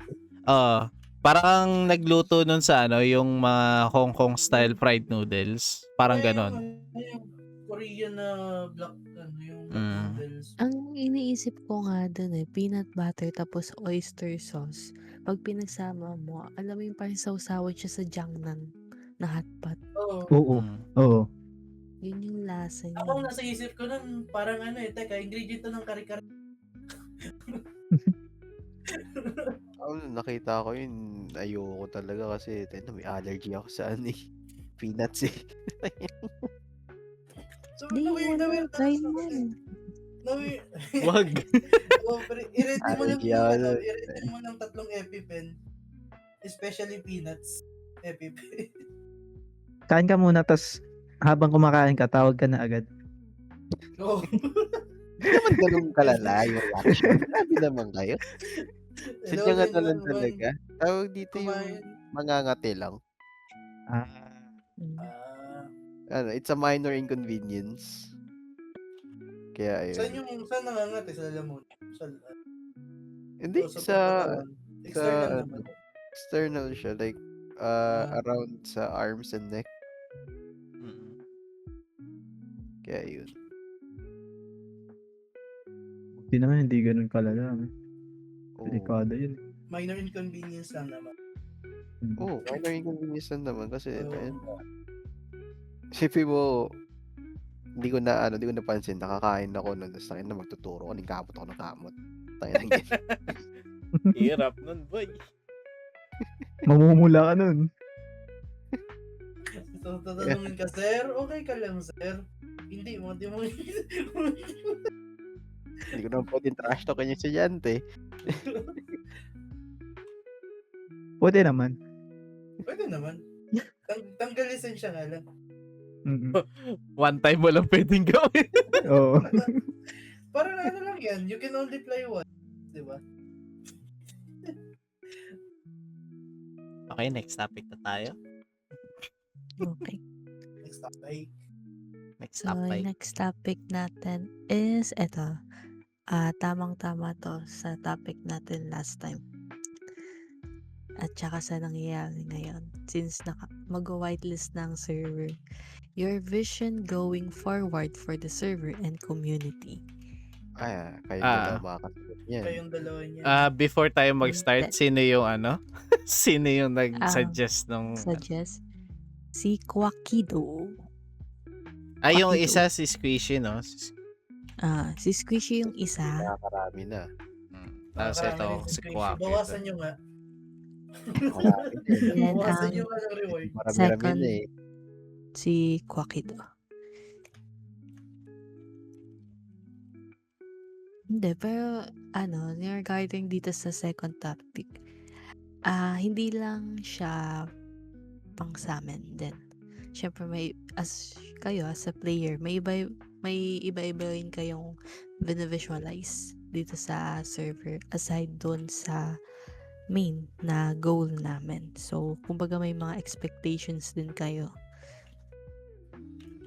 Speaker 1: Parang nagluto nun sa yung mga Hong Kong style fried noodles. Parang ganon.
Speaker 4: Yung Korean na black yung black
Speaker 1: Mm.
Speaker 4: noodles.
Speaker 5: Ang iniisip ko nga dun peanut butter tapos oyster sauce. Pag pinagsama mo, alam mo yung parang sausawan siya sa Jiangnan na hotpot.
Speaker 4: Oo.
Speaker 2: Oo.
Speaker 1: Mm.
Speaker 2: Oo.
Speaker 5: Yun yung lasa niya.
Speaker 4: Ako nasa isip ko nun, parang teka, ingredient to ng kare-kare.
Speaker 3: Nakita ko yun, ayoko talaga kasi may allergy ako sa peanuts eh.
Speaker 4: So,
Speaker 5: Di,
Speaker 4: nawir
Speaker 5: try mo.
Speaker 1: Wag.
Speaker 4: I-rate mo lang
Speaker 3: Allergy ako.
Speaker 4: i-rate mo ng 3 EpiPen. Especially peanuts. EpiPen.
Speaker 2: Kain ka muna, tas habang kumakain ka, tawag ka na agad.
Speaker 4: Oo.
Speaker 3: Hindi naman ganun kalala yung reaction. Grabe naman kayo. Sadya nga naman talaga. Tawag dito yung
Speaker 4: Kumain.
Speaker 3: mangangati lang.
Speaker 2: Ah,
Speaker 5: Mm.
Speaker 3: It's a minor inconvenience. Kaya ayun.
Speaker 4: Saan nangangati? Sa lalamon?
Speaker 3: Hindi,
Speaker 4: Sa
Speaker 3: sa
Speaker 4: external naman.
Speaker 3: external siya. Like, around sa arms and neck. Kaya yun.
Speaker 2: Hindi naman, hindi ganun kalala.
Speaker 3: Oo.
Speaker 2: Delikado yun.
Speaker 4: Minor inconvenience lang naman.
Speaker 3: Oo, minor inconvenience lang naman kasi
Speaker 4: Oo.
Speaker 3: ayun. Isipin mo, hindi ko napansin, nakakain ako nun, tapos na magtuturo ko, nagkamot ako ng kamot. Tangin lang yun.
Speaker 1: Hirap nun, boy.
Speaker 2: Mamumula ka nun.
Speaker 4: So, tatanungin ka, sir, okay ka lang, sir? Hindi mo.
Speaker 3: Hindi ko naman pwedeng trash talkin yung estudyante.
Speaker 2: Pwede naman.
Speaker 4: Pwede naman. Tanggal lisensya nga lang.
Speaker 2: Mm-mm.
Speaker 1: One time mo lang pwedeng gawin.
Speaker 2: Oo.
Speaker 4: Parang lang yan, you can only play once. Diba?
Speaker 1: Okay, next topic na tayo.
Speaker 5: Okay.
Speaker 4: Next topic.
Speaker 1: Next
Speaker 5: So,
Speaker 1: topic.
Speaker 5: next topic natin is ito. Tamang-tama to sa topic natin last time. At saka sa nangyayari ngayon. Since mag-whitelist ng server. Your vision going forward for the server and community.
Speaker 3: Kayo dalawa makakasagot yan.
Speaker 4: Kayong dalawa niya.
Speaker 1: Before tayo mag-start, sino yung sino yung nag-suggest nung...
Speaker 5: Suggest si Kwakido.
Speaker 1: yung
Speaker 5: Kwakido.
Speaker 1: isa si Squishy, no?
Speaker 5: Si Squishy yung isa.
Speaker 3: Nakakarami na.
Speaker 1: Tapos ito, si Quack.
Speaker 4: Bawasan nyo nga.
Speaker 3: Marami na eh.
Speaker 5: Yan
Speaker 4: Bawasan
Speaker 5: ang
Speaker 4: nyo nga ng reward.
Speaker 3: Marami-rami
Speaker 5: second.
Speaker 3: na eh.
Speaker 5: Si Kwakido. Hindi, pero regarding dito sa second topic, hindi lang siya pang sa amin din. Siyempre, as a player, may iba may iba-iba rin kayong visualize dito sa server aside doon sa main na goal namin. So, kumbaga may mga expectations din kayo.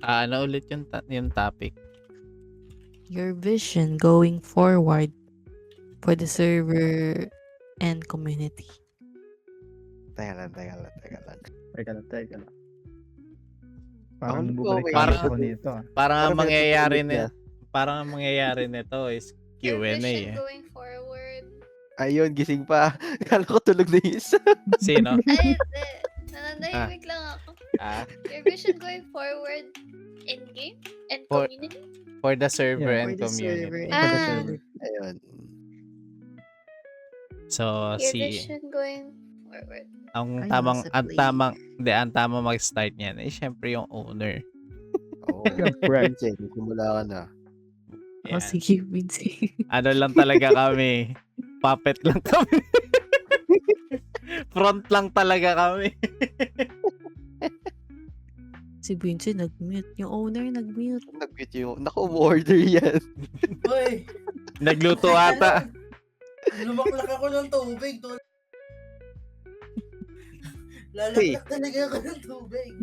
Speaker 1: Ano ulit yung topic?
Speaker 5: Your vision going forward for the server and community.
Speaker 3: Teka lang.
Speaker 2: Teka lang. Parang
Speaker 3: Ako,
Speaker 2: bubalik
Speaker 3: okay.
Speaker 1: Parang-
Speaker 2: ako nito.
Speaker 1: Parang ang
Speaker 3: Parang
Speaker 1: mangyayari nito is
Speaker 6: Your
Speaker 1: Q&A
Speaker 6: vision
Speaker 1: eh.
Speaker 6: going forward.
Speaker 3: Ayun, gising pa. Kala ko tulog na yung isa.
Speaker 1: Sino?
Speaker 6: Ay, hindi. Nananahimik lang ako. Your vision going forward in game and
Speaker 1: For-
Speaker 6: community.
Speaker 1: For the server
Speaker 2: Yeah,
Speaker 1: and
Speaker 5: For the server
Speaker 1: community.
Speaker 5: and
Speaker 2: For the
Speaker 6: Ah.
Speaker 2: server.
Speaker 3: Ayun.
Speaker 1: So,
Speaker 6: Your vision going forward.
Speaker 1: ang
Speaker 5: Ayun,
Speaker 1: tamang,
Speaker 5: sa
Speaker 1: ang
Speaker 5: play.
Speaker 1: tamang, hindi, ang tamang mag-start niyan eh, syempre yung owner.
Speaker 3: Oo.
Speaker 2: Right.
Speaker 3: Simula ka na.
Speaker 5: Oh,
Speaker 1: Yan.
Speaker 5: sige, Vinci.
Speaker 1: Ano lang talaga kami. Puppet lang kami. Front lang talaga kami.
Speaker 5: Si Vinci nag-mute. Yung owner nag-mute.
Speaker 3: Nag-mute yung, naku-order yan.
Speaker 4: Uy!
Speaker 1: Nagluto ata.
Speaker 4: Lumaklak ako ng tubig. Lalaklak talaga ako ng tubig.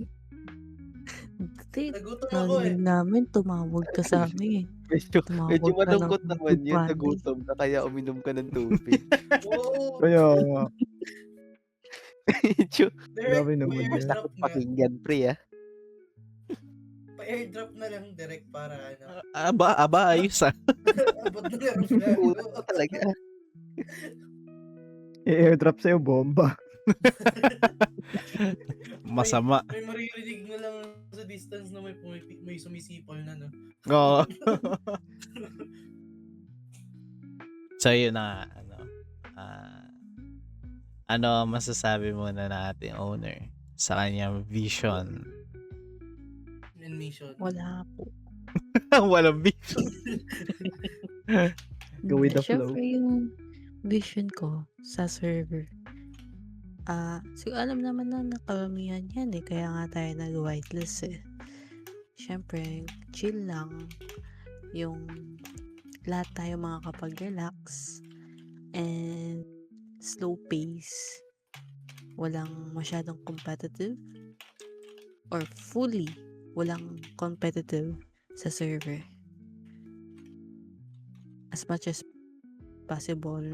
Speaker 5: Kasi
Speaker 4: Nagutom ako eh.
Speaker 5: narinig namin, tumawag ka sa amin.
Speaker 3: Medyo
Speaker 5: Tumawag ka
Speaker 3: malungkot
Speaker 5: ng
Speaker 3: naman
Speaker 5: food
Speaker 3: yun.
Speaker 5: pantry.
Speaker 3: Nagutom na kaya uminom ka ng tubig.
Speaker 4: Oo.
Speaker 2: Kaya nga.
Speaker 3: Medyo
Speaker 2: Grabe naman yan.
Speaker 4: Pa-airdrop nga.
Speaker 3: pakinggan, pre, ah.
Speaker 4: Pa-airdrop na lang direct para ano.
Speaker 1: Aba, ayos ah.
Speaker 4: Abot na lang.
Speaker 3: Utak ko talaga.
Speaker 2: I-airdrop sa'yo bomba.
Speaker 1: Masama.
Speaker 4: May maririnig na lang sa distance na may sumisipol na, no?
Speaker 1: Oo. So, yun na, ano masasabi muna na ating owner sa kanyang vision?
Speaker 4: And mission.
Speaker 5: Wala po.
Speaker 1: Walang vision.
Speaker 2: Go with the flow.
Speaker 5: Syempre yung vision ko sa server. So alam naman na nakaramihan yan eh. Kaya nga tayo nag-whitelist eh. Syempre, chill lang. Yung lahat tayo makakapag-relax. And slow pace. Walang masyadong competitive. Or fully walang competitive sa server. As much as possible,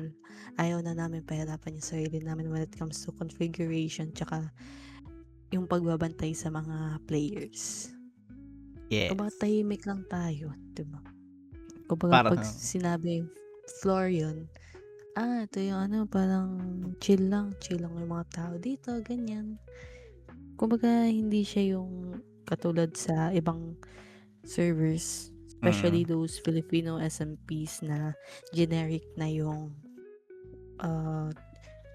Speaker 5: ayaw na namin pahirapan yung sarili namin when it comes to configuration tsaka yung pagbabantay sa mga players.
Speaker 1: Yes.
Speaker 5: Kumbaga tahimik lang tayo, diba? Kumbaga
Speaker 1: Parang-
Speaker 5: pag sinabi Florian, ito yung parang chill lang yung mga tao dito, ganyan. Kumbaga hindi siya yung katulad sa ibang servers, especially those Filipino SMPs na generic na yung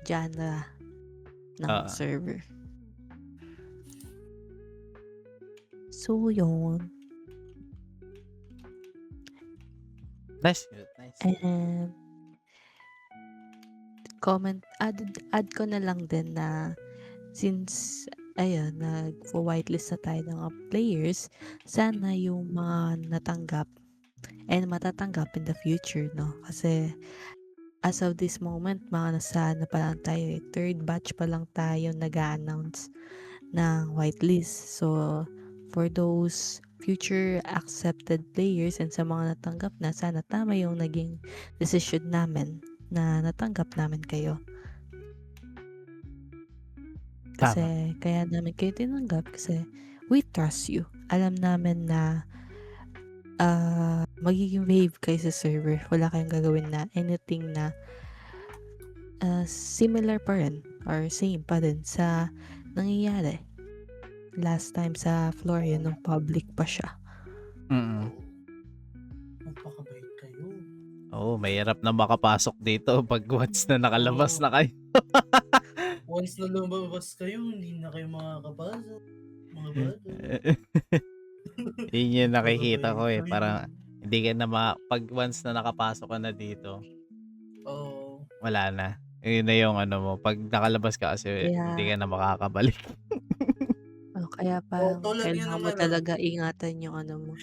Speaker 5: genre ng server. So, yun.
Speaker 1: Nice.
Speaker 5: And add ko na lang din na since nag-whitelist na tayo ng mga players, sana yung mga natanggap and matatanggap in the future, no? Kasi as of this moment, mga nasa pa lang tayo, third batch pa lang tayo nag-a-announce ng whitelist. So, for those future accepted players and sa mga natanggap na, sana tama yung naging decision namin na natanggap namin kayo. Kasi kaya namin kayo tinanggap kasi we trust you. Alam namin na magiging wave kayo sa server. Wala kayong gagawin na anything na similar pa rin or same pa din sa nangyayari last time sa Florian nung public pa siya.
Speaker 4: Magpakabait kayo.
Speaker 1: Mahirap na makapasok dito pag once na nakalabas na kayo.
Speaker 4: Once na lumabas kayo, hindi na kayo makakapasok. Mga bata.
Speaker 1: Yun yung nakikita ko eh. Parang hindi ka na pag once na nakapasok ka na dito, wala na. Yun na yung mo. Pag nakalabas ka kasi, hindi ka na makakabalik.
Speaker 5: Kaya parang
Speaker 4: tulad yun
Speaker 5: kailangan mo
Speaker 4: naman,
Speaker 5: talaga ingatan yung mo.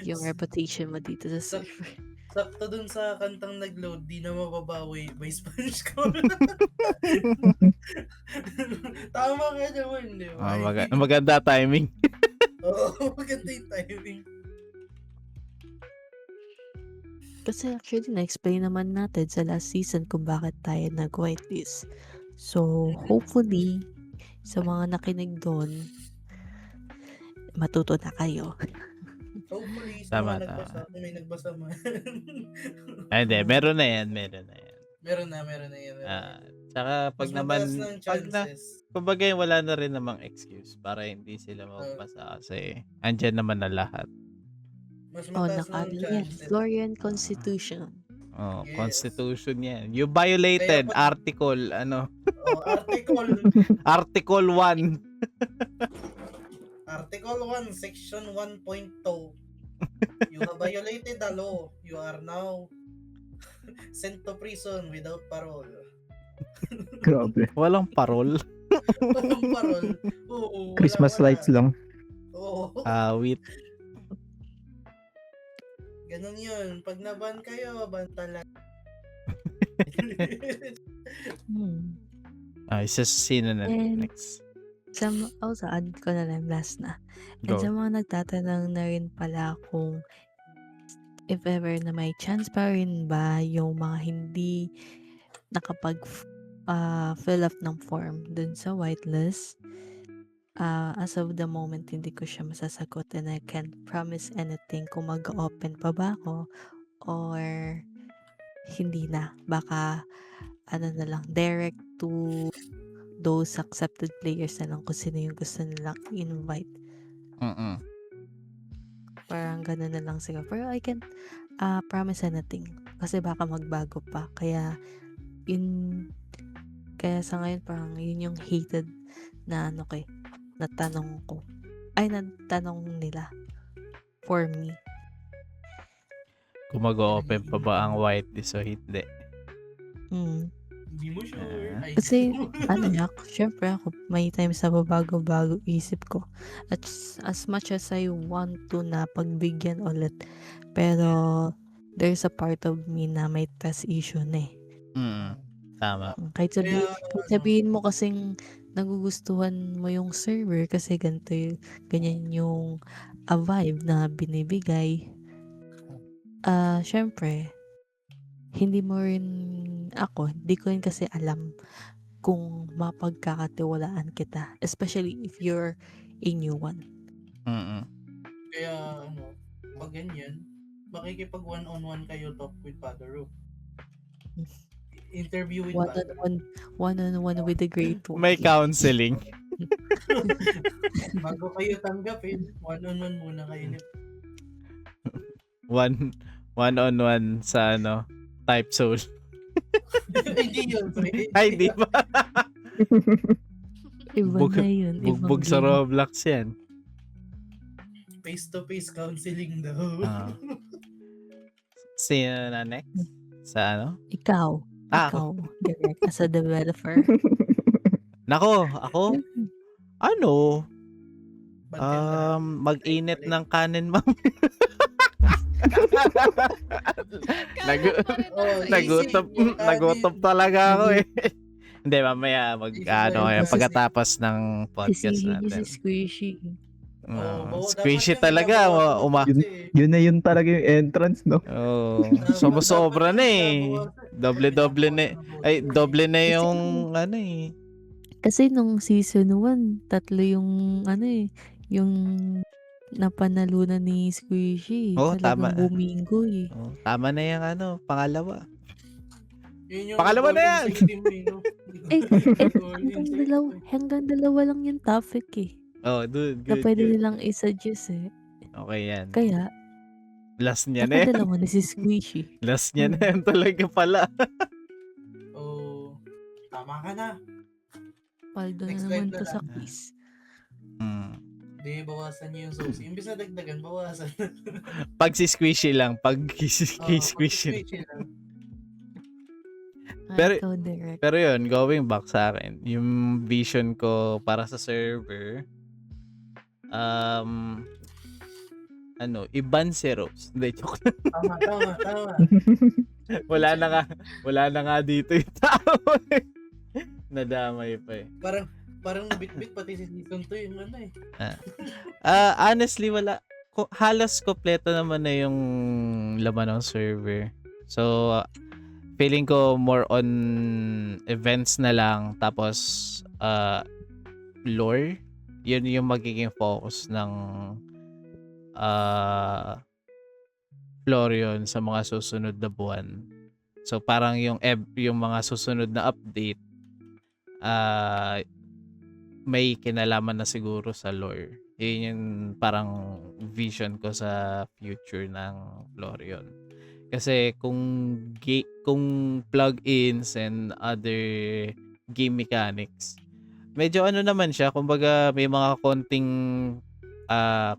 Speaker 5: yung reputation mo dito sa
Speaker 4: Sak-
Speaker 5: server.
Speaker 4: Sakto dun sa kantang nag-load, di na mababawi by Spanish Call. Tama ka naman, di ba?
Speaker 1: Maganda timing.
Speaker 4: Oo, maganda yung timing.
Speaker 5: Kasi actually, na-explain naman natin sa last season kung bakit tayo nag-whitelist. So, hopefully, sa mga nakinig doon, matuto na kayo.
Speaker 4: Hopefully, sa
Speaker 1: Tama,
Speaker 4: mga nagbasa, kung may nagbasa man.
Speaker 1: Hindi, meron na yan.
Speaker 4: meron na yan.
Speaker 1: Tsaka pag
Speaker 4: Mas
Speaker 1: naman,
Speaker 4: mataas ng chances.
Speaker 1: kumbaga wala na rin namang excuse para hindi sila magbasa kasi andyan naman na lahat.
Speaker 4: Mas
Speaker 5: Oh,
Speaker 4: mataas ng
Speaker 5: nakalagay yan.
Speaker 4: chances.
Speaker 5: Florian Constitution.
Speaker 1: Oh,
Speaker 4: Yes.
Speaker 1: Constitution yan. You violated
Speaker 4: Kaya
Speaker 1: article,
Speaker 4: Article
Speaker 1: Article 1.
Speaker 4: Article 1, Section 1.2. You have violated the law. You are now sent to prison without parole.
Speaker 2: Grabe.
Speaker 1: Walang parol.
Speaker 4: Walang parole. Oo,
Speaker 2: Christmas
Speaker 4: wala.
Speaker 2: lights lang.
Speaker 4: Oo.
Speaker 1: Awit.
Speaker 4: Ganun yun. Pag naban kayo, ban talaga.
Speaker 1: Isa sino na
Speaker 5: And-
Speaker 1: next?
Speaker 5: Also, add ko na lang last na.
Speaker 1: Go.
Speaker 5: And sa mga nagtatanong na rin pala kung if ever na may chance pa rin ba yung mga hindi nakapag fill up ng form dun sa whitelist. As of the moment, hindi ko siya masasagot and I can't promise anything kung mag-open pa ba ako or hindi na. Baka na lang, direct to those accepted players na lang kung sino yung gusto nilang invite. Parang gano'n na lang siguro. Pero I can't promise anything. Kasi baka magbago pa. Kaya sa ngayon parang yun yung hated na na tanong ko. Ay, na tanong nila for me.
Speaker 1: Kung mag-open pa ba ang whitelist o hindi.
Speaker 4: Hindi mo sure.
Speaker 5: Kasi, syempre ako, may times na babago-bago isip ko. At as much as I want to na pagbigyan ulit, pero there's a part of me na may trust issue na eh.
Speaker 1: Tama.
Speaker 5: Kahit sabihin mo kasing nagugustuhan mo yung server kasi ganyan yung vibe na binibigay. Syempre, hindi ko rin kasi alam kung mapagkakatiwalaan kita. Especially if you're a new one.
Speaker 4: Kaya, pag ganyan, makikipag one-on-one kayo talk with Father Rook. Interview with Father.
Speaker 5: One-on-one with the great one.
Speaker 1: May counseling.
Speaker 4: Bago kayo tanggapin, one-on-one muna kayo.
Speaker 1: One-on-one sa Type Soul.
Speaker 4: Hindi yun, pre.
Speaker 1: Ay, di ba?
Speaker 5: Iba na yun.
Speaker 1: Bugbog sa Roblox yan.
Speaker 4: Face-to-face counseling daw.
Speaker 1: Sino na next? Sa
Speaker 5: Ikaw. Ikaw, direct as a developer.
Speaker 1: Nako, ako? Mag-init ng kanin, ma'am. Nagutom talaga ako eh. Hindi, mamaya pagkatapos ng podcast natin.
Speaker 5: Si Squishy.
Speaker 1: Squishy talaga.
Speaker 2: Yun na yun talaga yung entrance, no?
Speaker 1: Sumusobra na eh. Doble na. Ay, doble na yung
Speaker 5: Kasi nung season 1, 3 yung yung napanalunan ni Squishy.
Speaker 1: Tama.
Speaker 5: Bumingo eh.
Speaker 1: Tama na yung pangalawa.
Speaker 4: Pangalawa
Speaker 1: na yan!
Speaker 5: Hanggang dalawa lang yung topic eh.
Speaker 1: Dude,
Speaker 5: Na
Speaker 1: good.
Speaker 5: pwede nilang i-suggest eh.
Speaker 1: Okay yan.
Speaker 5: Kaya,
Speaker 1: Last niya na yan.
Speaker 5: dalawa na si Squishy.
Speaker 1: Last niya na yan talaga pala.
Speaker 4: Tama ka na.
Speaker 5: Paldo na
Speaker 4: Next
Speaker 5: naman
Speaker 4: time na
Speaker 5: to sa
Speaker 4: lang.
Speaker 5: quiz.
Speaker 4: Hindi, bawasan niyo yung sauce. Imbis na dagdagan, bawasan.
Speaker 1: Pag si Squishy lang. Pag Squishy. Pero-
Speaker 5: Ikaw, direct.
Speaker 1: Pero yun, going back sa akin, yung vision ko para sa server, Iban si Rose. Hindi, joke lang.
Speaker 4: Tama.
Speaker 1: Wala na nga dito yung tao. Nadamay pa eh.
Speaker 4: Parang bit-bit pati si season 2 yung ano eh.
Speaker 1: Honestly, wala. Halos kompleto naman na yung laman ng server. So, feeling ko more on events na lang. Tapos, lore. Yun yung magiging focus ng Florion sa mga susunod na buwan. So, parang yung mga susunod na update, may kinalaman na siguro sa lore. Yun yung parang vision ko sa future ng Florion. Kasi kung plug-ins and other game mechanics, medyo naman siya, kumbaga may mga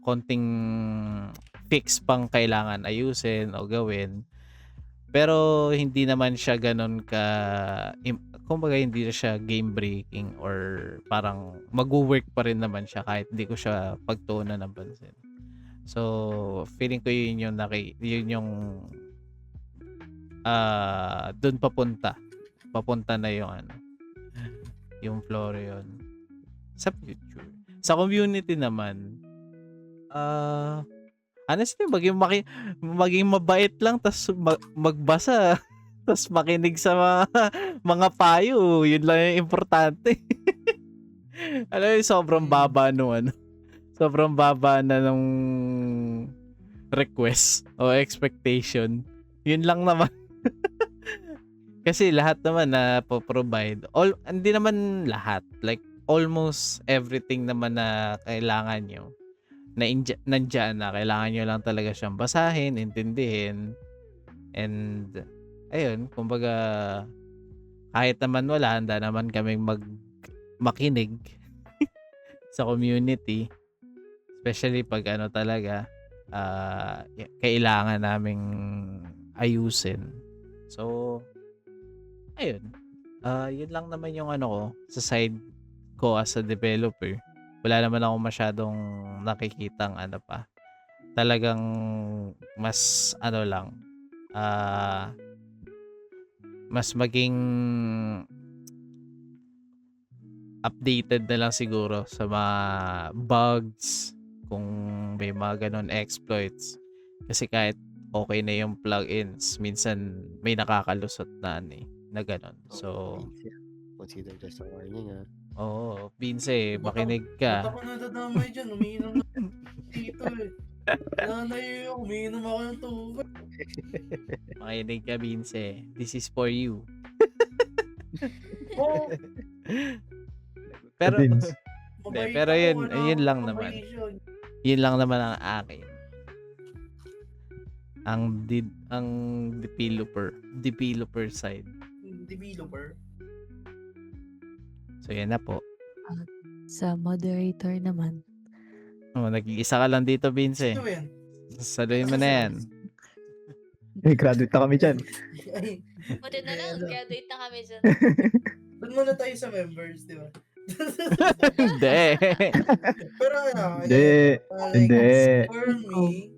Speaker 1: konting fix pang kailangan ayusin o gawin. Pero hindi naman siya ganun kumbaga hindi siya game breaking or parang mag-work pa rin naman siya kahit hindi ko siya pagtuunan ng pansin. So, feeling ko yun yung doon papunta na yung Florion sa future. Sa community naman, honestly, maging mabait lang tas magbasa tas makinig sa mga payo, yun lang yung importante. Alam mo, sobrang baba sobrang baba na nung request o expectation. Yun lang naman. Kasi lahat naman na provide, hindi naman lahat, like almost everything naman na kailangan nyo na nandyan na, kailangan nyo lang talaga siyang basahin, intindihin, and ayun, kumbaga kahit naman wala, handa naman kaming makinig sa community, especially pag talaga kailangan naming ayusin. So ayun, yun lang naman yung ko sa side ko as a developer. Wala naman ako masyadong nakikitang pa. Talagang mas lang, mas maging updated na lang siguro sa mga bugs, kung may mga ganon exploits. Kasi kahit okay na yung plugins, minsan may nakakalusot na ganon. So,
Speaker 3: consider just a warning
Speaker 1: Oo, Vince, makinig ka.
Speaker 4: Ba't ako nadadamay dyan? Umiinom na dito eh. Nanay, umiinom ako ng tubig.
Speaker 1: Makinig ka, Vince. This is for you.
Speaker 4: Oh,
Speaker 1: Pero,
Speaker 4: mabait
Speaker 1: pero
Speaker 4: ako,
Speaker 1: yun lang naman.
Speaker 4: mabait.
Speaker 1: Yun lang naman ang akin. Ang developer side.
Speaker 4: Developer.
Speaker 1: So, yan na po.
Speaker 5: Sa moderator naman.
Speaker 1: Nag-iisa ka lang dito, Vince.
Speaker 4: Sino yan?
Speaker 1: Saluhin mo na yan.
Speaker 2: Graduate na kami dyan.
Speaker 4: Ay,
Speaker 6: Buti na lang, graduate na kami dyan.
Speaker 4: doon muna tayo sa members, di ba?
Speaker 1: Hindi.
Speaker 4: Pero
Speaker 2: Hindi. Hindi.
Speaker 4: for me,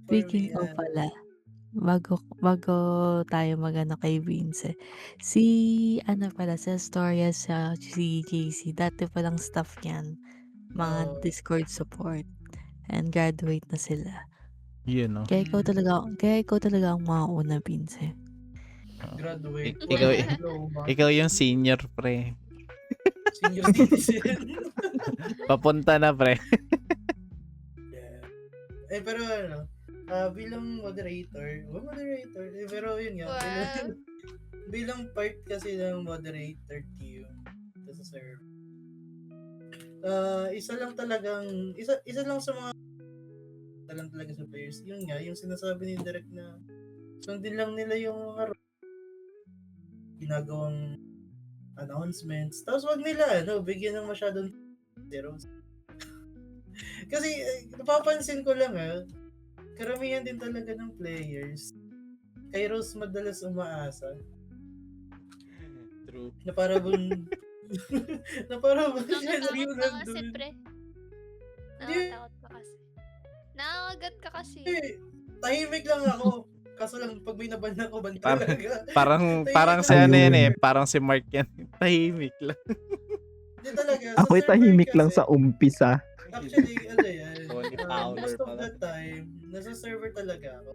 Speaker 5: Speaking of pala, bago tayo kay Vince, si pala sa storya sa si JC, dati palang staff niyan, mga Discord support, and graduate na sila.
Speaker 1: Yun, no?
Speaker 5: Kaya ikaw talaga ang mauna, Vince.
Speaker 4: graduate.
Speaker 1: Ikaw yung senior, pre.
Speaker 4: Senior citizen.
Speaker 1: Papunta na, pre.
Speaker 4: Yeah. Pero bilang moderator, pero yun nga,
Speaker 6: Wow.
Speaker 4: bilang part kasi ng moderator team sa server. Isa lang sa players, yun nga, yung sinasabi ni Direk na sundin lang nila yung mga ginagawang announcements. Tapos wag nila, bigyan ng masyadong zeros. Kasi napapansin ko lang karamihan din talaga ng players kay Rose madalas umaasa.
Speaker 1: True.
Speaker 4: Na para bang siya na yung
Speaker 6: Nakatakot pa kasi,
Speaker 4: nandun.
Speaker 6: pre. Nakatakot pa kasi. Nakakagat ka kasi.
Speaker 4: Tahimik lang ako. Kaso lang, pag may naban ako, ban talaga.
Speaker 1: Parang si ano yan eh. Parang si Mark yan. Tahimik lang.
Speaker 4: Hindi talaga.
Speaker 2: Ako'y tahimik lang sa umpisa.
Speaker 4: Actually, ano yan.
Speaker 1: Tony Fowler
Speaker 4: Most of
Speaker 1: pala.
Speaker 4: the time, nasa server talaga ako.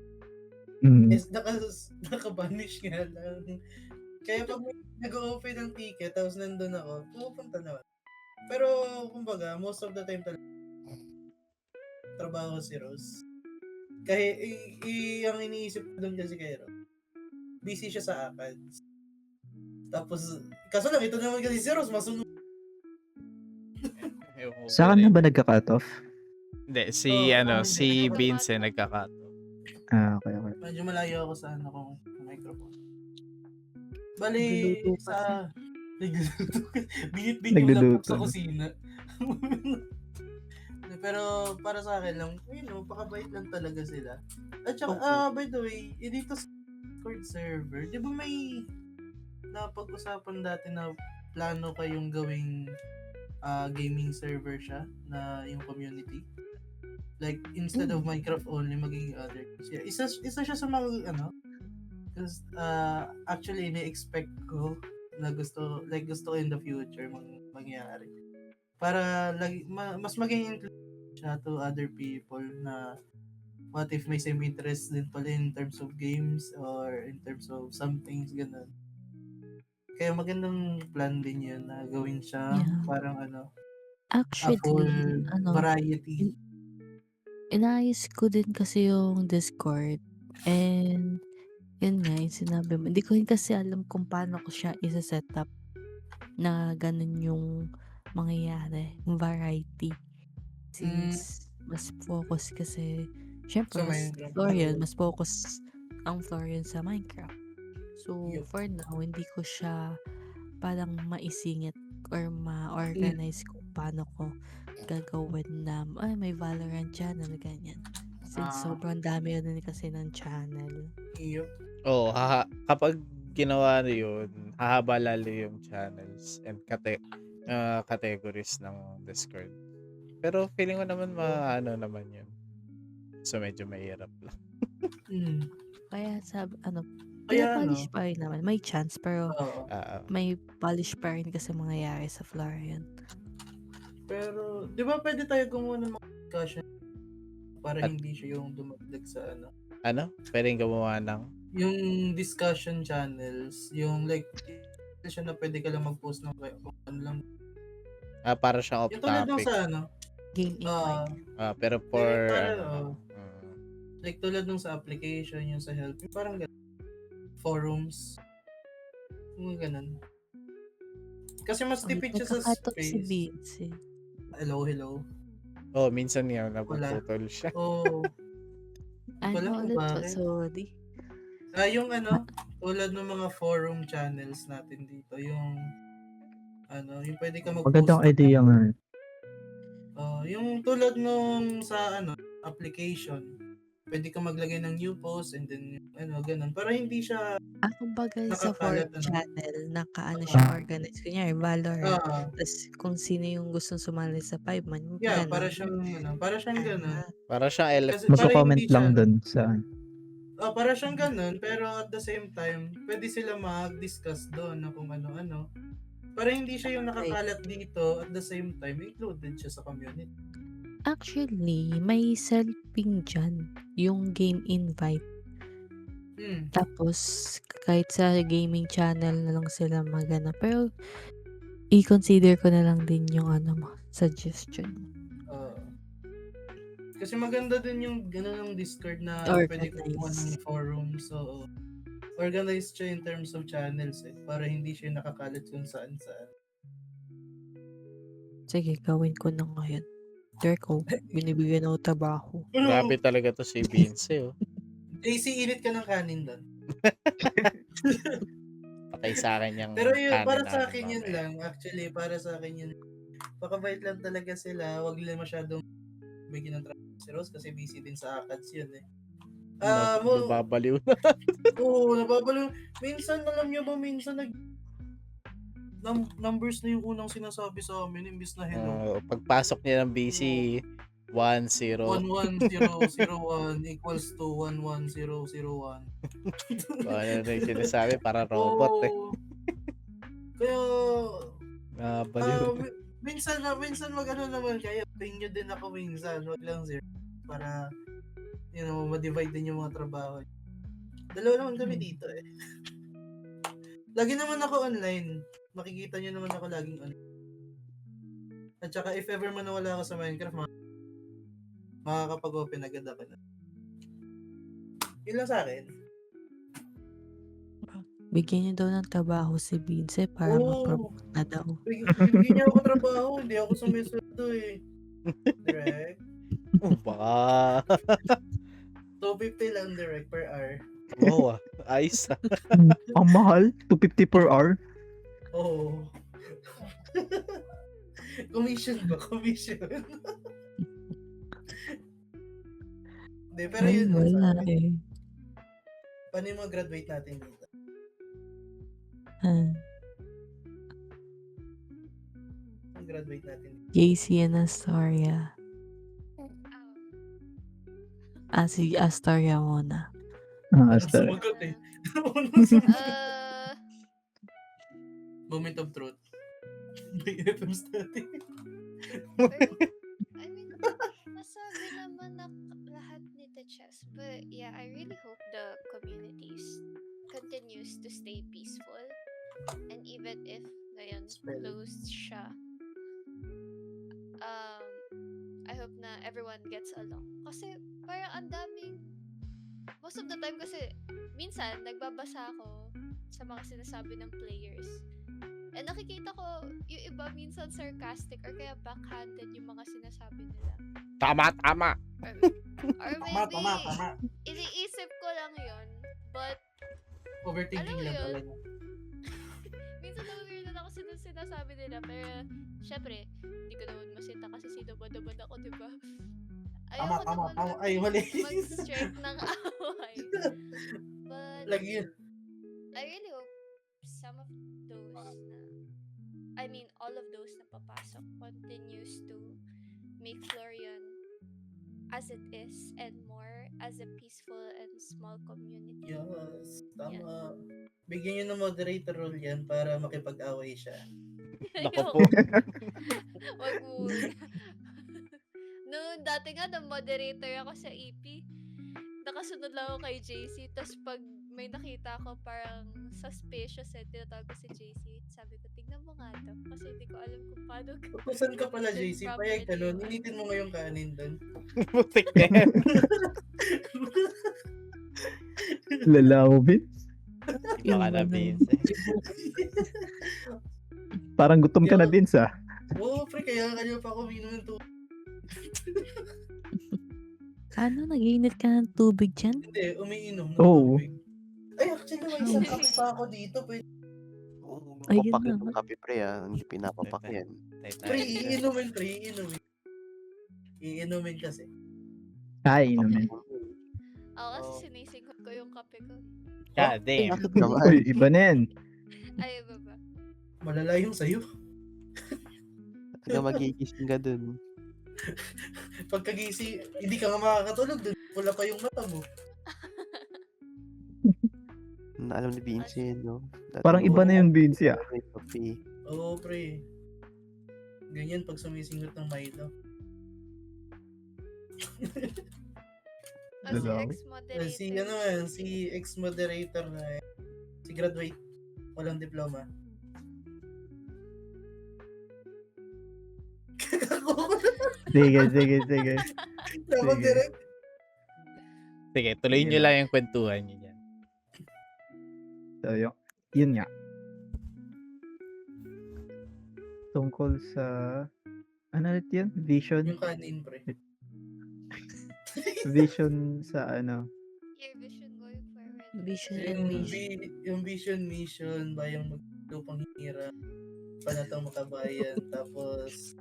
Speaker 2: Mm.
Speaker 4: Is naka-banish nga lang. Kaya pag may nag-open ng ticket, tapos nandun ako, pupunta naman. Pero, kumbaga, most of the time talaga, trabaho si Rose. Kahit, ang iniisip ko doon kasi kay Rose, busy siya sa ACADS. Tapos, kaso lang, ito naman kasi si Rose, masunod.
Speaker 2: Saan na ba nagka-cut off?
Speaker 1: Hindi, si
Speaker 6: nagkaka-cut
Speaker 1: Vincent
Speaker 6: off.
Speaker 1: nagkaka-cut.
Speaker 2: Okay.
Speaker 4: Medyo malayo ako sa kong microphone. Bali,
Speaker 5: Nagluluto
Speaker 4: sa... Binit-bit yung laptop sa kusina. Pero para sa akin lang, pakabait lang talaga sila. At saka, by the way, dito sa Discord server, di ba may napag-usapan dati na plano kayong gawing gaming server siya na yung community? Like, instead of Minecraft only, magiging other. Isa siya sa mga, because actually, ini-expect ko na gusto ko in the future mangyari. Para mas maging inclusive siya to other people na what if may same interest din pala in terms of games or in terms of some things, ganun. Kaya magandang plan din yun na gawin siya parang a
Speaker 5: Actually,
Speaker 4: full variety.
Speaker 5: Inayos ko din kasi yung Discord and yun nga yung sinabi mo. Hindi ko rin kasi alam kung paano ko siya isa-set up na ganun yung mangyayari, yung variety. Since mas focus kasi, syempre, mas focus ang Florian sa Minecraft. So, for now, hindi ko siya parang maisingit or ma-organize kung paano ko gagawin na, may Valorant channel, ganyan. Since sobrang dami yun kasi ng channel.
Speaker 1: Oo, kapag ginawa na yun, hahaba lalo yung channels and categories ng Discord. Pero feeling ko naman naman yun. So medyo mahirap lang.
Speaker 5: Kaya polish pa rin naman. May chance pero may polish pa rin kasi mangyayari sa Florian.
Speaker 4: Pero, di ba pwede tayo gumawa ng mga discussion para hindi siya yung dumagdag sa
Speaker 1: Pwedeng gumawa ng?
Speaker 4: Yung discussion channels, yung like, siya na pwede ka lang mag-post ng kung ano lang.
Speaker 1: Para siyang
Speaker 4: yung tulad nung
Speaker 1: off-topic.
Speaker 4: sa
Speaker 5: Game invite.
Speaker 1: Pero for,
Speaker 4: like tulad nung sa application, yung sa help, yung parang ganun. Forums. Yung ganun. Kasi mas tipid siya sa space.
Speaker 5: Si Vince.
Speaker 4: Hello.
Speaker 1: Minsan nga naputol siya.
Speaker 4: Wala
Speaker 5: ulit
Speaker 4: bakit.
Speaker 5: sorry.
Speaker 4: Yung tulad ng mga forum channels natin dito, yung yung pwede ka mag-post.
Speaker 2: Magandang idea nga.
Speaker 4: Yung tulad nung sa application, pwede ka maglagay ng new post and then ganun. Para hindi siya
Speaker 5: Kumbaga sa
Speaker 4: nakakalat,
Speaker 5: forum channel, siya organized. Kunyari, Valorant. Tapos kung sino yung gustong sumali sa 5-man.
Speaker 4: Yeah,
Speaker 5: ganun.
Speaker 4: para siyang ganun.
Speaker 1: Para siyang
Speaker 4: Kasi
Speaker 2: Magko-comment
Speaker 4: hindi
Speaker 2: lang
Speaker 4: siya-
Speaker 2: dun sa...
Speaker 4: para siyang ganun, pero at the same time, pwede sila mag-discuss doon na kung ano-ano. Para hindi siya yung nakakalat dito, at the same time, included siya sa community.
Speaker 5: Actually, may selfing dyan. Yung game invite. Tapos, kahit sa gaming channel na lang sila magana. Pero, i-consider ko na lang din yung suggestion.
Speaker 4: Kasi maganda din yung ganun ng Discord na pwede kumuha ng forum. So, organized siya in terms of channels para hindi siya nakakalat kung saan-saan.
Speaker 5: Sige, gawin ko na ngayon. Derko, binibigyan ako trabaho.
Speaker 1: Grabe talaga to si Vince.
Speaker 4: AC, init ka ng kanin doon.
Speaker 1: Patay sa akin yung
Speaker 4: Pero yun, para
Speaker 1: kanin
Speaker 4: sa
Speaker 1: namin
Speaker 4: akin yun
Speaker 1: mamaya.
Speaker 4: lang. Actually, para sa akin yun. Pakabait lang talaga sila. Huwag nila masyadong bigyan ng trabaho si Rose kasi busy din sa ACADS yun
Speaker 1: Nababaliw na.
Speaker 4: Oo, nababaliw. Minsan, alam nyo ba, numbers na yung unang sinasabi sa amin imbis na hello.
Speaker 1: Pagpasok niya ng busy, 1-0.
Speaker 4: 11001 equals to 11001.
Speaker 1: Ano na yung sinasabi, para robot eh.
Speaker 4: Oo. Kaya,
Speaker 1: Baliw.
Speaker 4: minsan mag-ano naman kayo. Tingin nyo din ako minsan. Wag lang sir. Para, ma-divide din yung mga trabaho. Dalawa naman kami dito eh. Lagi naman ako online. Makikita nyo naman ako laging online. At saka if ever man nawala ako sa Minecraft, makakapag-open agad ako na. Yun lang sa akin.
Speaker 5: Bigyan niyo daw ng trabaho si Vince para mag-promote na daw.
Speaker 4: Bigyan niya ako trabaho. Hindi ako sumisweldo eh. Direct.
Speaker 1: Baka.
Speaker 4: 250 lang direct per hour.
Speaker 1: Wow, ayos.
Speaker 2: Ang mahal, 250 per hour.
Speaker 4: Oo. Commission ba? Commission. Hindi, pero
Speaker 5: Ay,
Speaker 4: yun.
Speaker 5: wala
Speaker 4: Sabi,
Speaker 5: eh.
Speaker 4: paano yung mga graduate natin dito? Ang graduate natin dito.
Speaker 5: JC and Astoria. Si Astoria muna.
Speaker 2: Hasta.
Speaker 4: Sumagot eh. Moment of truth. BFMs natin.
Speaker 6: I mean, masabi naman na lahat ni The Chess. But yeah, I really hope the communities continues to stay peaceful. And even if ngayon closed siya, I hope na everyone gets along. Kasi parang ang daming, most of the time kasi, minsan nagbabasa ako sa mga sinasabi ng players. And nakikita ko yung iba minsan sarcastic or kaya backhanded yung mga sinasabi nila.
Speaker 1: Tama.
Speaker 6: Or maybe,
Speaker 4: Tama.
Speaker 6: iniisip ko lang yun. But,
Speaker 4: Overthinking
Speaker 6: Alam mo
Speaker 4: lang
Speaker 6: yun?
Speaker 4: talaga.
Speaker 6: minsan na-weird ako sinasabi nila. Pero, syempre, hindi ko naman masita kasi sino ba naman ako, diba? Ayoko
Speaker 4: Tama.
Speaker 6: naman
Speaker 4: Ay, mali.
Speaker 6: mag-strike ng away. But,
Speaker 4: Lagi yun.
Speaker 6: I really hope some of those all of those na papasok continues to make Florian as it is and more as a peaceful and small community.
Speaker 4: Yes, tama. Bigyan nyo ng moderator role yan para makipag-away siya.
Speaker 1: Naku po.
Speaker 6: Wag mo. No, dati nga na moderator ako sa EP. Nakasunod lang ako kay JC. Tapos pag may nakita ko parang suspicious tinatawag ko si JC. Sabi ko, tignan mo nga to. Kasi hindi ko alam kung paano
Speaker 4: Tutusan ka pala, JC. Payag ka nun. Initin mo ngayong kanin doon.
Speaker 1: Butik na yan.
Speaker 2: Lalaw, Vince.
Speaker 1: Iba ka na, Vince.
Speaker 2: Parang gutom ka na, Vince, ah.
Speaker 4: Oo, pre. Kaya kanina pa ako minom ng tubig.
Speaker 5: Ano, nag-iinit ka ng tubig dyan?
Speaker 4: Hindi, umiinom ng
Speaker 2: Oo.
Speaker 4: tubig. Ay, actually, may isang kape pa ako dito. Pwede.
Speaker 5: Ayun
Speaker 3: Papak
Speaker 5: na.
Speaker 3: yung kape pre hindi pinapapak yan.
Speaker 4: Pre, iinumin. Iinumin kasi.
Speaker 2: Ay, inumin.
Speaker 6: Ako kasi sinisigot ko yung kape ko.
Speaker 1: God damn.
Speaker 3: Bakit naman?
Speaker 2: Uy, iba na yan.
Speaker 6: Ay, baba.
Speaker 4: Malala yung sayo.
Speaker 3: Hanggang magigising ka dun.
Speaker 4: Pagkagising, hindi ka nga makakatulog dun. Wala pa yung mata mo.
Speaker 3: Alam ni Vince yun, no? Dati
Speaker 2: Parang iba na yung Vince, ah.
Speaker 3: may kape.
Speaker 4: Oo, pre. Ganyan pag sumisingot ng Milo.
Speaker 6: Kasi
Speaker 2: Hello?
Speaker 6: ex-moderator.
Speaker 4: Si ex-moderator na si graduate. Walang diploma.
Speaker 2: Sige.
Speaker 4: Dapat
Speaker 2: Sige.
Speaker 4: direct.
Speaker 1: Sige, tuloy nyo lang yung kwentuhan nyo dyan.
Speaker 2: So, yun nga. Tungkol sa, ano ulit yun? Vision?
Speaker 4: Yung kanin, pre.
Speaker 2: Vision sa ano?
Speaker 6: Your vision going forward.
Speaker 5: Vision and mission.
Speaker 4: Yung vision, mission, bayang maglupang hirap. Panatang makabayan. Tapos,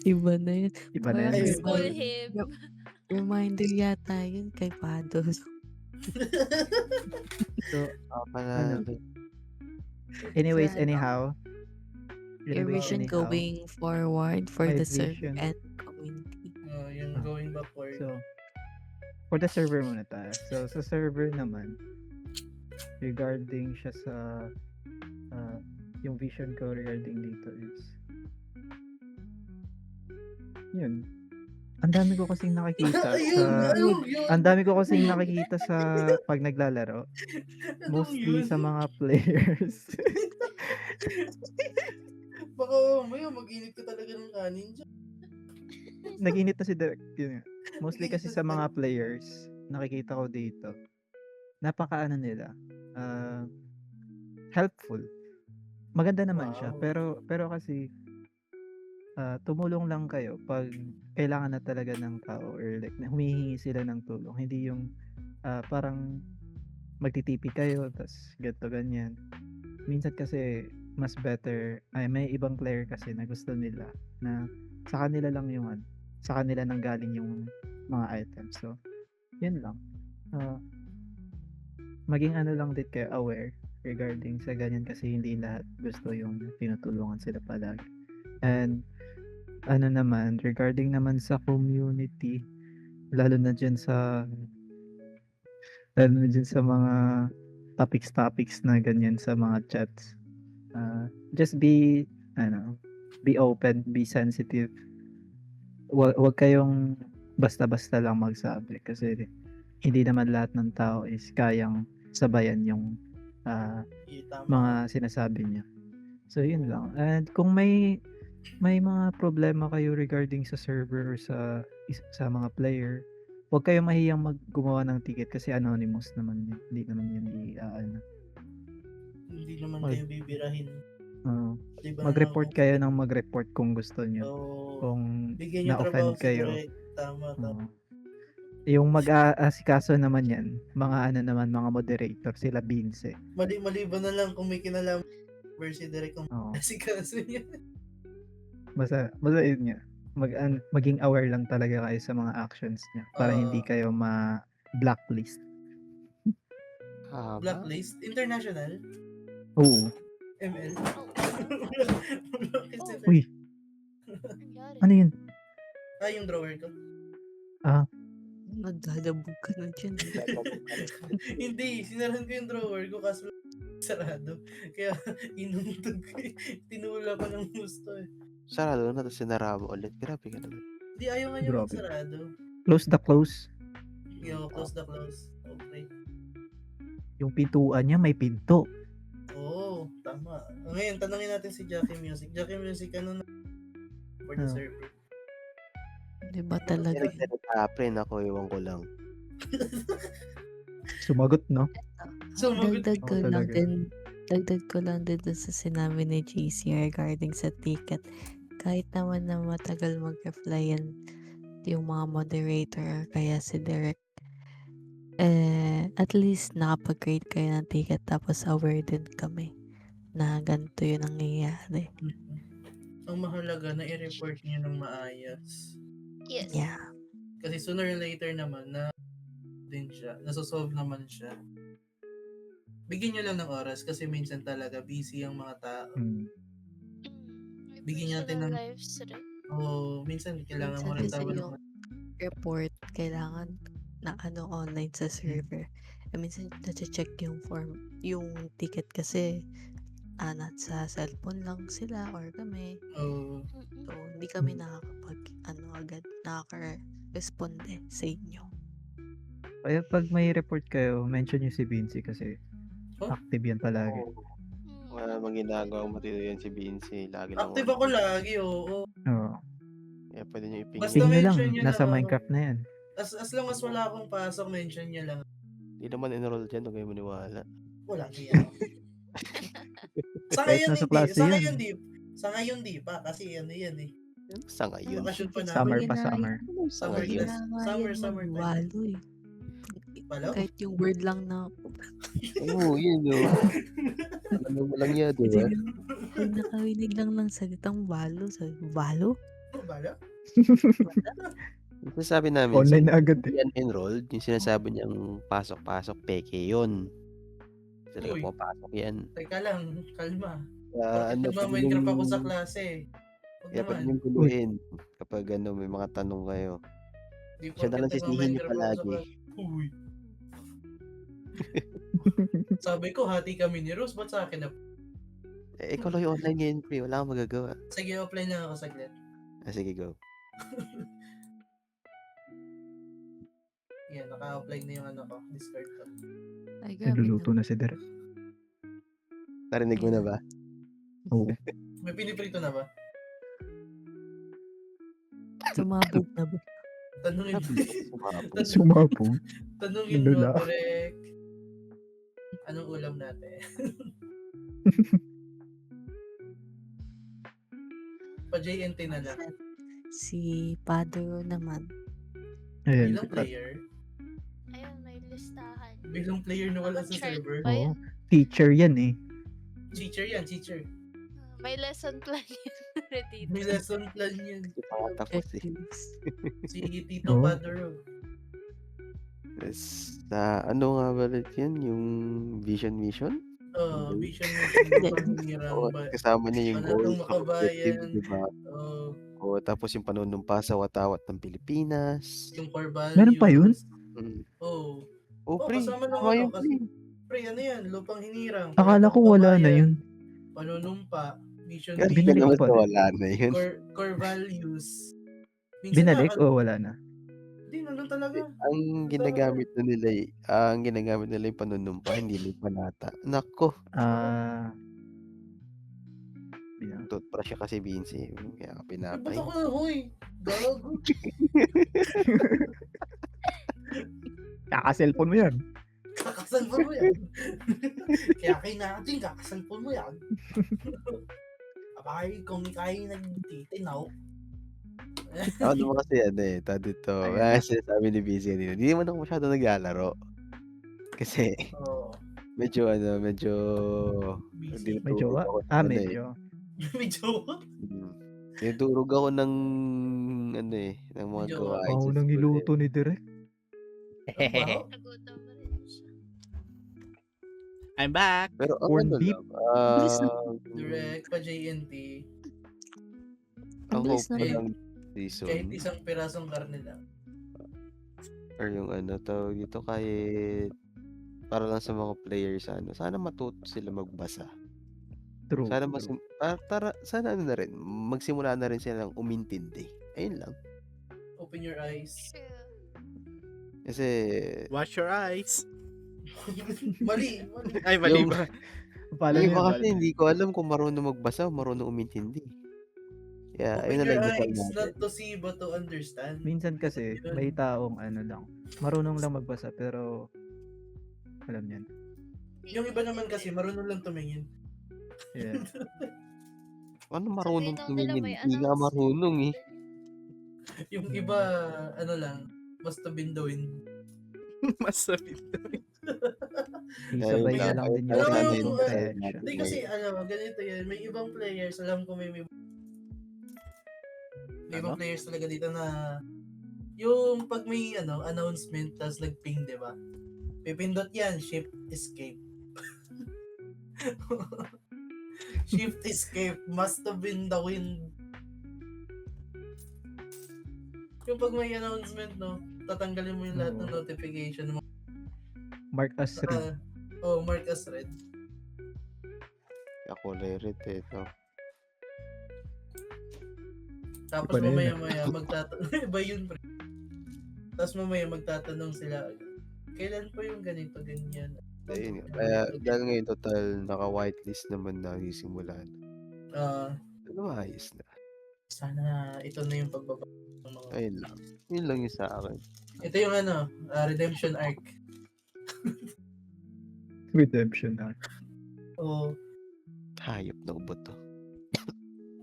Speaker 5: Iba na yun.
Speaker 2: Iba na
Speaker 6: Parang
Speaker 2: yun.
Speaker 6: school him.
Speaker 5: Reminder yata yun kay Pados.
Speaker 2: So,
Speaker 3: Pala,
Speaker 2: Ano? anyways,
Speaker 5: Sa ano?
Speaker 2: anyhow.
Speaker 5: Your
Speaker 2: anyways,
Speaker 5: vision
Speaker 2: anyhow,
Speaker 5: going forward for
Speaker 2: My
Speaker 5: the server
Speaker 2: vision.
Speaker 5: and community.
Speaker 4: yung ba for
Speaker 2: So, for the server muna tayo. So, sa server naman, regarding siya sa yung vision ko regarding dito is yun. Ang dami ko kasing nakikita ang dami ko kasing nakikita sa pag naglalaro. Mostly sa mga players.
Speaker 4: Baka mamaya mag-init ka talaga ng kanin dyan.
Speaker 2: Nag-init na si Derek. Yun nga. Mostly kasi sa mga players, nakikita ko dito, napakaano nila, helpful. Maganda naman siya,
Speaker 4: Wow.
Speaker 2: pero kasi tumulong lang kayo pag kailangan na talaga ng tao or like na humihingi sila ng tulong. Hindi yung parang magtitipi kayo tas ganito ganyan. Minsan kasi mas better may ibang player kasi na gusto nila na sa kanila lang yung sa kanila nang galing yung mga items. So, yun lang. Maging ano lang din kayo aware regarding sa ganyan kasi hindi lahat gusto yung tinutulungan sila palagi. And ano naman, regarding naman sa community, lalo na dyan sa mga topics na ganyan sa mga chats. Just be open, be sensitive. Wag kayong basta-basta lang magsabi kasi hindi naman lahat ng tao is kayang sabayan yung mga sinasabi niya. So yun lang. And kung may mga problema kayo regarding sa server or sa mga player, huwag kayong mahiyang gumawa ng ticket kasi anonymous naman yan. Hindi naman yan
Speaker 4: Hindi naman kayo bibirahin. Diba
Speaker 2: mag-report kayo ng mag-report kung gusto niyo. Kung
Speaker 4: bigyan niyo trabaho
Speaker 2: na-offend kayo.
Speaker 4: Tama.
Speaker 2: Yung mag-aasikaso naman yan, mga mga moderator, sila Vince.
Speaker 4: Maliban na lang kung may kinalaman versi direct kung asikaso niya.
Speaker 2: Basta yun nga. Maging aware lang talaga kayo sa mga actions niya para hindi kayo ma-blacklist.
Speaker 4: Blacklist? International?
Speaker 2: Oo.
Speaker 4: ML?
Speaker 2: Uy. Ano yun?
Speaker 4: Yung drawer ko.
Speaker 5: Nagdadabog ka na dyan.
Speaker 4: Hindi, sinarahan ko yung drawer ko kaso sarado. Kaya inuntog ko tinula ko ng gusto
Speaker 3: Sarado na, tapos sinara mo ulit. Grabe ka naman.
Speaker 4: Hindi, ayaw nga yung sarado.
Speaker 2: Close the close.
Speaker 4: Close the close. Okay.
Speaker 2: Yung pintuan niya may pinto.
Speaker 4: Oo, tama. Ngayon, tanongin natin si Jackie Music. Jackie Music, ano na for the server?
Speaker 5: Di ba talaga?
Speaker 3: Pre, ako, iwan ko lang.
Speaker 2: Sumagot, no?
Speaker 5: Dagdag ko lang din dun sa sinabi ni JC regarding sa ticket. Kahit naman na matagal mag-reply yan yung mga moderator kaya si Derek, at least nakapag-grade kayo ng ticket tapos aware din kami na ganito yun ang nangyayari.
Speaker 4: Ang mahalaga na i-report niyo ng maayos.
Speaker 6: Yes.
Speaker 5: Yeah.
Speaker 4: Kasi sooner or later naman na din siya, nasosolve naman siya. Bigyan niyo lang ng oras kasi minsan talaga busy ang mga tao. Bigyan natin ng
Speaker 6: lives rin.
Speaker 4: Minsan kailangan mo rin tawag ng
Speaker 5: report kailangan na online sa server. Minsan na-check yung form, yung ticket kasi sa cellphone lang sila or kami. So, hindi kami agad nakaka-responde sa inyo.
Speaker 2: Kaya pag may report kayo, mention nyo si Vinci kasi active yan palagi.
Speaker 3: Wala mang ginagawa matino yan si Vinci. Lagi lang
Speaker 4: active ako lagi, oo.
Speaker 3: Kaya pwede nyo ipingin.
Speaker 4: Basta
Speaker 2: Tingin nyo lang,
Speaker 4: mention nyo
Speaker 2: nasa
Speaker 4: lang,
Speaker 2: Minecraft na yan.
Speaker 4: As long as wala akong pasok, mention nyo lang.
Speaker 3: Hindi naman enroll dyan, huwag kayo maniwala.
Speaker 4: Wala yan. Sa ngayon di pa kasi ano yan eh.
Speaker 3: Sa ngayon.
Speaker 4: Bakasyon pa
Speaker 2: Summer
Speaker 4: namin.
Speaker 2: pa summer.
Speaker 4: Summer class. Summer time.
Speaker 5: Walo eh.
Speaker 4: Walo?
Speaker 5: Kahit yung word lang na
Speaker 3: Oo, yun o. Ano mo lang yan, di ba?
Speaker 5: pag nakarinig lang ng salitang walo, walo?
Speaker 4: Walo?
Speaker 3: Yung sinasabi namin,
Speaker 2: Online na agad eh.
Speaker 3: yan enrolled, yung sinasabi niyang pasok-pasok, peke yun. Talaga
Speaker 4: Uy.
Speaker 3: pumapasok yan.
Speaker 4: Teka lang, kalma.
Speaker 3: Ano,
Speaker 4: Nagmaminecraft ako sa klase.
Speaker 3: Kaya pwede niyong guluhin kapag may mga tanong kayo.
Speaker 4: Di
Speaker 3: Siya na
Speaker 4: porket
Speaker 3: lang sisihin niyo
Speaker 4: nagma-Minecraft ako sa
Speaker 3: palagi.
Speaker 4: Uy. Sabi ko, hati kami ni Rose, ba't sa akin na?
Speaker 3: Ikaw lang yung online ngayon, pre. Wala kang magagawa.
Speaker 4: Sige, offline lang ako saglit.
Speaker 3: Sige, go.
Speaker 4: Yan, naka-offline na yung Discord ko.
Speaker 5: Ay, grabe
Speaker 2: Nagluluto
Speaker 5: naman.
Speaker 2: na si Derek.
Speaker 3: Narinig mo na ba?
Speaker 2: Oo.
Speaker 4: May piniprito na ba?
Speaker 5: Sumabog na ba?
Speaker 4: Tanungin mo.
Speaker 3: Sumabog.
Speaker 2: Sumapong.
Speaker 4: Tanungin mo,
Speaker 2: Lula.
Speaker 4: direct. Anong ulam natin? Pa-JNT na lang.
Speaker 5: Si Padro naman.
Speaker 2: Ayan.
Speaker 4: Bilang player.
Speaker 6: Ayun, may listahan.
Speaker 4: Bilang player na wala sa
Speaker 6: Chart
Speaker 4: server.
Speaker 6: ba yan?
Speaker 2: Oo. Teacher yan eh.
Speaker 4: Teacher yan, teacher.
Speaker 6: May lesson plan yun. Retito.
Speaker 4: May lesson plan yan.
Speaker 3: Hindi pa ako tapos eh.
Speaker 5: Checklist.
Speaker 4: Si Tito
Speaker 2: Oo.
Speaker 4: Padro.
Speaker 3: Yes. Ano nga ba ulit yan? Yung vision mission?
Speaker 4: Vision mission panghiram
Speaker 3: Oo,
Speaker 4: ba?
Speaker 3: kasama niya yung
Speaker 4: Panatong
Speaker 3: goals, objective,
Speaker 4: makabayan.
Speaker 3: di ba? O, tapos yung panunumpa sa watawat ng Pilipinas.
Speaker 4: Yung core values.
Speaker 2: Meron pa yun?
Speaker 3: Mm.
Speaker 4: Oo.
Speaker 3: Oh, pre.
Speaker 4: kasama ng
Speaker 3: Tama yun,
Speaker 4: kasi,
Speaker 3: pre.
Speaker 4: pre, ano yan? Lupang hinirang.
Speaker 2: Akala ko wala na yun.
Speaker 4: Panunumpa. Mission
Speaker 3: Kasi
Speaker 2: Binalik
Speaker 3: naman
Speaker 2: ko pa
Speaker 3: sa
Speaker 2: rin.
Speaker 3: wala na yun.
Speaker 4: core values. Minsan
Speaker 2: Binalik o wala na?
Speaker 4: Hindi, nandun talaga.
Speaker 3: Ang ginagamit na nila yung panunumpa, hindi lang panata. Nako. Toothbrush siya kasi Vinci. Kaya
Speaker 4: Ba't
Speaker 3: pinapay.
Speaker 4: ako na, hoy? Gago.
Speaker 2: Kaka-cellphone mo yan.
Speaker 4: Kakasalpon mo yan. Kaya natin, kakasalpon mo yan. Abay, kung ikaw nagtitinaw.
Speaker 3: Ako naman kasi dito.
Speaker 2: Ayan.
Speaker 3: Sabi ni Vinci kanina, hindi naman ako masyado naglalaro. Kasi,
Speaker 4: Oo.
Speaker 3: medyo,
Speaker 4: Busy.
Speaker 2: May jowa? Medyo.
Speaker 4: May jowa?
Speaker 3: Tinudurog ako ng ng mga
Speaker 4: Medyo
Speaker 3: gawain.
Speaker 2: Ako
Speaker 3: sa
Speaker 2: nang
Speaker 3: school,
Speaker 2: iluto ni Derek.
Speaker 4: Ang baho?
Speaker 6: Nagutom na rin siya.
Speaker 1: I'm back.
Speaker 3: Pero ang
Speaker 2: Corned
Speaker 3: ano
Speaker 2: beef?
Speaker 3: lang,
Speaker 5: Bilis na.
Speaker 4: Direct pa JNT.
Speaker 3: ang
Speaker 5: Bilis
Speaker 3: hope ko
Speaker 5: na.
Speaker 3: lang season,
Speaker 4: Kahit isang pirasong karne lang.
Speaker 3: or yung tawag dito, kahit para lang sa mga players, sana matuto sila magbasa.
Speaker 2: True.
Speaker 3: Sana
Speaker 2: true.
Speaker 3: sana na rin, magsimula na rin silang umintindi. Ayun lang.
Speaker 4: Open your eyes.
Speaker 6: True.
Speaker 3: Kasi,
Speaker 1: Wash your eyes.
Speaker 4: Mali.
Speaker 1: Ay, mali
Speaker 3: Yung-
Speaker 1: ba?
Speaker 2: Paano
Speaker 3: yung
Speaker 2: yun?
Speaker 3: iba kasi hindi ko alam kung marunong magbasa o marunong umintindi. Kaya,
Speaker 4: Open
Speaker 3: ayun na
Speaker 4: your
Speaker 3: lang yung
Speaker 4: eyes,
Speaker 3: natin.
Speaker 4: not to see but to understand.
Speaker 2: Minsan kasi may taong lang, marunong lang magbasa pero alam niyan.
Speaker 4: Yung iba naman kasi, marunong lang tumingin.
Speaker 2: Yeah.
Speaker 3: Ano marunong
Speaker 6: Sabihin daw nila
Speaker 3: tumingin?
Speaker 6: may
Speaker 3: Hindi nga
Speaker 6: announcement.
Speaker 3: marunong eh.
Speaker 4: Yung iba, lang, basta bindawin.
Speaker 1: Mas sabi to.
Speaker 2: Sabay
Speaker 3: Ayun
Speaker 2: ka
Speaker 3: lang,
Speaker 2: lang din
Speaker 4: ayun
Speaker 2: yung
Speaker 4: lang,
Speaker 2: random
Speaker 4: ayun lang.
Speaker 2: reaction.
Speaker 4: Hindi kasi, ganito yan. May ibang players, alam ko may ibang players talaga dito na yung pag may announcement tas nag-ping, di ba? Pipindot yan, shift escape. Shift escape must have been the wind. Yung pag may announcement, no, tatanggalin mo yung lahat ng notification mo.
Speaker 2: Mark as read.
Speaker 4: Mark as red.
Speaker 3: Ako red ito.
Speaker 4: Tapos
Speaker 2: Iba na yun,
Speaker 4: mamaya magtatanong. Iba yun, pre. Tapos mamaya magtatanong sila, kailan po yung ganito, ganyan?
Speaker 3: Ayun. Kaya dahil ngayon total naka-whitelist naman na simulan. Ayos na.
Speaker 4: Sana ito na yung pagbabago ng mga...
Speaker 3: Ayun lang. Yun lang yung sa akin.
Speaker 4: Ito yung redemption arc.
Speaker 2: Redemption arc.
Speaker 4: Oo.
Speaker 3: Hayop na ubot to.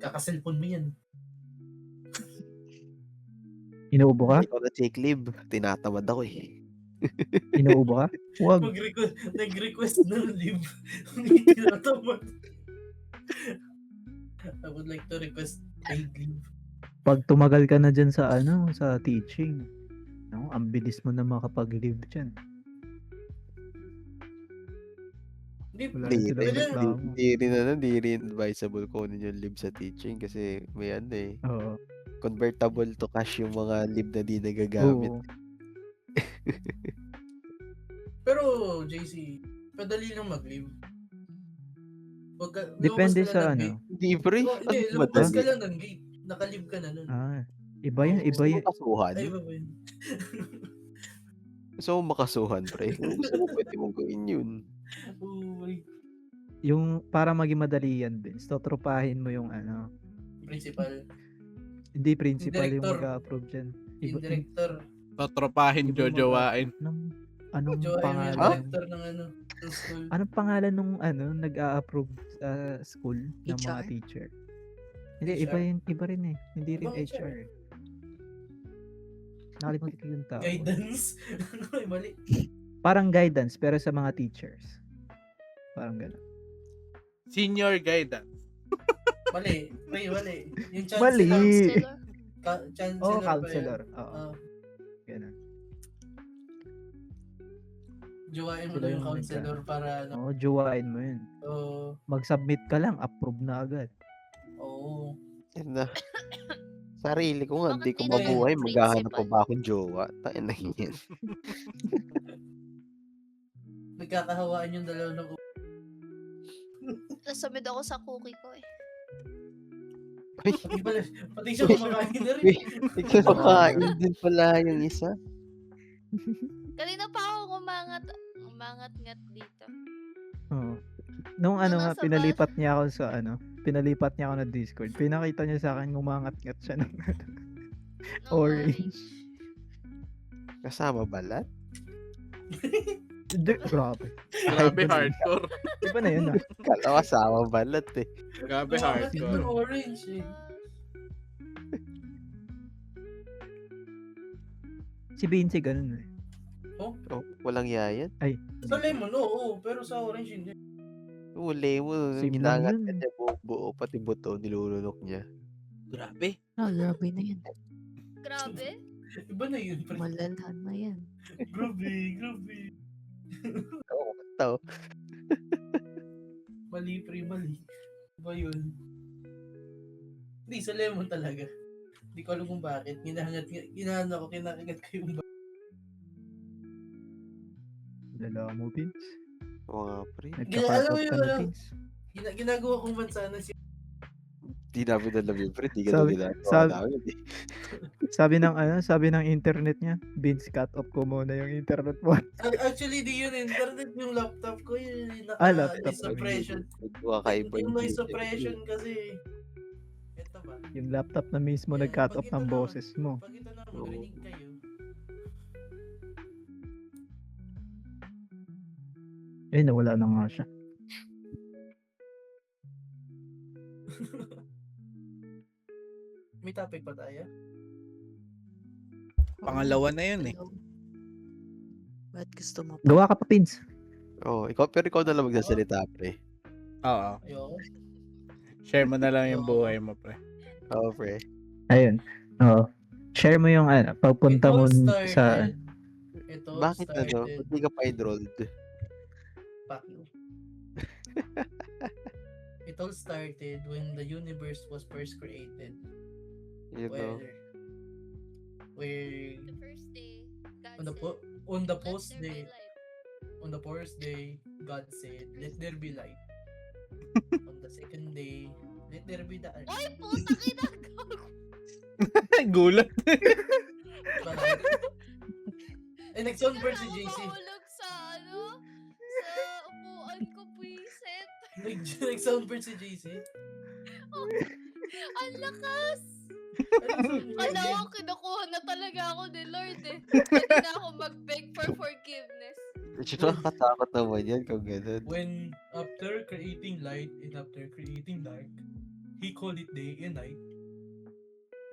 Speaker 4: Kakaselfon mo yan.
Speaker 2: Inuubo ka?
Speaker 3: Ikaw na take leave. Tinatamad ako eh.
Speaker 2: Inuubo ka? Huwag.
Speaker 4: Nag-request ng leave. Hindi tinatamad. I would like to request paid leave.
Speaker 2: Pag tumagal ka na dyan sa sa teaching, ang bilis mo na makapag-leave dyan. Wala na sila reklamo.
Speaker 3: Hindi rin advisable kunin yung leave sa teaching kasi may
Speaker 2: Oo.
Speaker 3: convertible to cash yung mga leave na di nagagamit.
Speaker 2: Oo.
Speaker 4: Pero, JC, padali lang mag-leave.
Speaker 2: Depende
Speaker 4: lumabas ka
Speaker 2: sa
Speaker 4: lang ng
Speaker 2: ano.
Speaker 4: gate.
Speaker 3: Hindi, pre.
Speaker 4: Hindi,
Speaker 3: Ano
Speaker 4: lumabas
Speaker 3: madali?
Speaker 4: ka lang ng gate. Naka-leave ka na nun.
Speaker 2: Iba yun,
Speaker 4: Oo.
Speaker 2: iba
Speaker 3: Gusto mo
Speaker 2: yun.
Speaker 3: kasuhan?
Speaker 4: Ay, iba ba yun?
Speaker 3: Gusto mo makasuhan, pre? Kung gusto mo, pwede mong gawin yun.
Speaker 4: Oh my
Speaker 2: Yung para maging madali yan, Vince, totropahin mo yung ano.
Speaker 4: principal.
Speaker 2: Hindi principal yung
Speaker 4: Director.
Speaker 2: mag-approve dyan.
Speaker 4: Yung director.
Speaker 1: Totropahin,
Speaker 2: Iba yung
Speaker 1: jojowain.
Speaker 2: Anong
Speaker 4: Jowa yung
Speaker 2: pangalan?
Speaker 4: director ng ano, ng school.
Speaker 2: Anong pangalan nung ano nag-a-approve sa school ng mga
Speaker 5: HR?
Speaker 2: teacher? Hindi,
Speaker 4: HR?
Speaker 2: iba rin eh. Hindi rin
Speaker 4: Ibang HR.
Speaker 2: HR. Nakalimutan ko yung tao.
Speaker 4: Guidance. Ay, mali.
Speaker 2: Parang guidance pero sa mga teachers. Parang gano'n.
Speaker 1: Senior guidance.
Speaker 4: Mali. May mali. Yung
Speaker 2: Mali.
Speaker 4: chancellor.
Speaker 6: Counselor.
Speaker 4: Chancellor ba
Speaker 2: Counselor.
Speaker 4: yun?
Speaker 2: Oo.
Speaker 4: Ah,
Speaker 2: Gano'n.
Speaker 4: jowain mo
Speaker 2: Sila
Speaker 4: daw yung
Speaker 2: yung
Speaker 4: counselor para ano.
Speaker 2: Oo, jowain mo yun.
Speaker 4: Oo.
Speaker 2: Mag-submit ka lang, approve na agad.
Speaker 4: Oo.
Speaker 3: Yan na. Sarili ko nga,
Speaker 6: Bakit
Speaker 3: hindi ko
Speaker 6: di na
Speaker 4: lang
Speaker 3: mabuhay.
Speaker 6: yung
Speaker 3: Maghahanap pa
Speaker 6: principal?
Speaker 3: ba akong jowa? Tain na yan.
Speaker 4: Nagkakahawaan yung dalawa ng
Speaker 6: Nasamid ako sa cookie ko eh.
Speaker 4: pati siya kumakain na rin.
Speaker 3: Wait, nagkakain din pala yung isa.
Speaker 6: Kanina pa ako umangat-ngat dito.
Speaker 2: Oo. Nung ano nga,
Speaker 6: nasa
Speaker 2: pinalipat niya ako sa ano, pinalipat niya ako na Discord. Pinakita niya sa akin ngumangat-ngat siya ng
Speaker 6: Ng
Speaker 2: orange.
Speaker 3: Kasama balat?
Speaker 2: Grabe.
Speaker 1: Grabe,
Speaker 2: Iba na yun.
Speaker 1: hardcore.
Speaker 2: Iba na yun ah.
Speaker 3: Kala kasama balat eh.
Speaker 1: Grabe,
Speaker 4: Kumakas yung
Speaker 1: hardcore.
Speaker 4: orange eh.
Speaker 2: Si Vinci ganun eh.
Speaker 3: Oh, walang yayan.
Speaker 4: Sa lemon, oo. Pero sa orange hindi.
Speaker 3: Uli mo,
Speaker 2: Same
Speaker 3: ginangat
Speaker 2: lang
Speaker 3: ka
Speaker 2: yun.
Speaker 3: niya buo, pati buto, nilulunok niya.
Speaker 1: Grabe.
Speaker 5: Grabe na yan.
Speaker 6: Grabe.
Speaker 4: Iba na yun. Pre.
Speaker 5: Malala na yan.
Speaker 4: Grabe, grabe.
Speaker 3: Oo, tao.
Speaker 4: Mali, pre, mali. Iba yun. Hindi, sa lemon talaga. Hindi ko alam kung bakit. Ginahanap ko, kinakagat ko yung
Speaker 2: Lala mo, Vince.
Speaker 3: Oo nga, pre.
Speaker 4: Alam
Speaker 2: Nagka-part
Speaker 4: mo
Speaker 2: of
Speaker 4: yun,
Speaker 2: ka na,
Speaker 4: alam.
Speaker 2: Vince.
Speaker 4: ginagawa kong mansana si
Speaker 3: Di namin alam yun, pre. Di ka
Speaker 2: Sabi-
Speaker 3: na ginagawa
Speaker 2: sabi-
Speaker 3: namin eh.
Speaker 2: Sabi ng internet niya, Vince, cut off ko muna yung internet mo.
Speaker 4: Actually, di yun internet yung laptop ko. Yung
Speaker 2: laptop.
Speaker 4: noise suppression.
Speaker 3: Kakaiba
Speaker 4: Yung noise
Speaker 3: video.
Speaker 4: suppression kasi. Ito ba?
Speaker 2: Yung laptop na mismo
Speaker 4: Yan,
Speaker 2: nag-cut
Speaker 4: pag
Speaker 2: off
Speaker 4: ito
Speaker 2: ng
Speaker 4: naman,
Speaker 2: boses mo.
Speaker 4: Pag ito na magrinig kayo.
Speaker 2: Eh, nawala na nga siya.
Speaker 4: May topic pa tayo?
Speaker 1: Pangalawa na yun eh.
Speaker 5: Ba't gusto mo pa?
Speaker 2: Gawa ka pa, Vince.
Speaker 3: Oo, pero ikaw na lang magsasalita, pre.
Speaker 1: Oo.
Speaker 4: Ayoko.
Speaker 1: Share mo na lang yung buhay mo, pre.
Speaker 3: Oo, pre.
Speaker 2: Ayun. Oo. Share mo yung ano, pagpunta mo sa...
Speaker 4: Ito
Speaker 3: Bakit
Speaker 4: started.
Speaker 3: Hindi ka pa enrolled?
Speaker 4: Fuck you. It all started when the universe was first created.
Speaker 3: You know.
Speaker 4: Where
Speaker 6: The first day, God
Speaker 4: on the
Speaker 6: said,
Speaker 4: on the
Speaker 6: "Let
Speaker 4: post
Speaker 6: there be
Speaker 4: day,
Speaker 6: light."
Speaker 4: on the first day, God said, "Let there be light." On the second day, let there be the
Speaker 6: Oy, puta kinagawa.
Speaker 1: Gulat.
Speaker 4: Bakit? Eh, nag-sound first si JC.
Speaker 6: Mahulog sa ano? Sa upuan ko, pwisit.
Speaker 4: Nag-sound first si JC.
Speaker 6: Ang lakas!
Speaker 4: Ano
Speaker 6: Kala ko kinukuha na talaga ako ni Lord eh. Pwede na ako mag-beg for forgiveness.
Speaker 3: Medyo nakakatakot naman yan kung ganun.
Speaker 4: When after creating light and after creating dark, he called it day and night.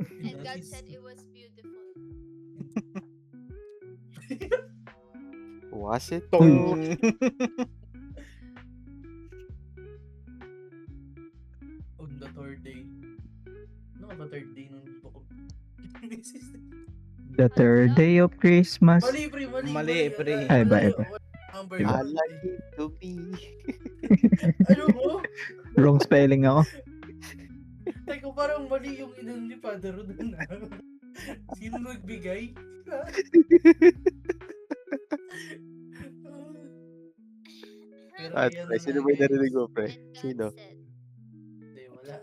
Speaker 6: And
Speaker 4: that
Speaker 6: God
Speaker 4: is-
Speaker 6: said it was beautiful.
Speaker 3: Was it?
Speaker 1: Tong.
Speaker 4: On the third day. Ano ka ba third day nung book of
Speaker 2: The third day of Christmas.
Speaker 4: Mali, pre, mali.
Speaker 1: Mali, pre.
Speaker 2: Ay, iba.
Speaker 4: Number
Speaker 2: Iba.
Speaker 3: I like it to be.
Speaker 4: Ano mo?
Speaker 2: Wrong spelling ako.
Speaker 4: Teka, parang mali yung inang ni Father doon. Sino nagbigay? Pero
Speaker 3: At
Speaker 4: ayan
Speaker 3: pre,
Speaker 4: na
Speaker 3: sino
Speaker 4: nga,
Speaker 3: ba yung
Speaker 4: guys.
Speaker 3: narinig mo, pre?
Speaker 6: And God
Speaker 3: Sino?
Speaker 6: said,
Speaker 4: Hindi, wala.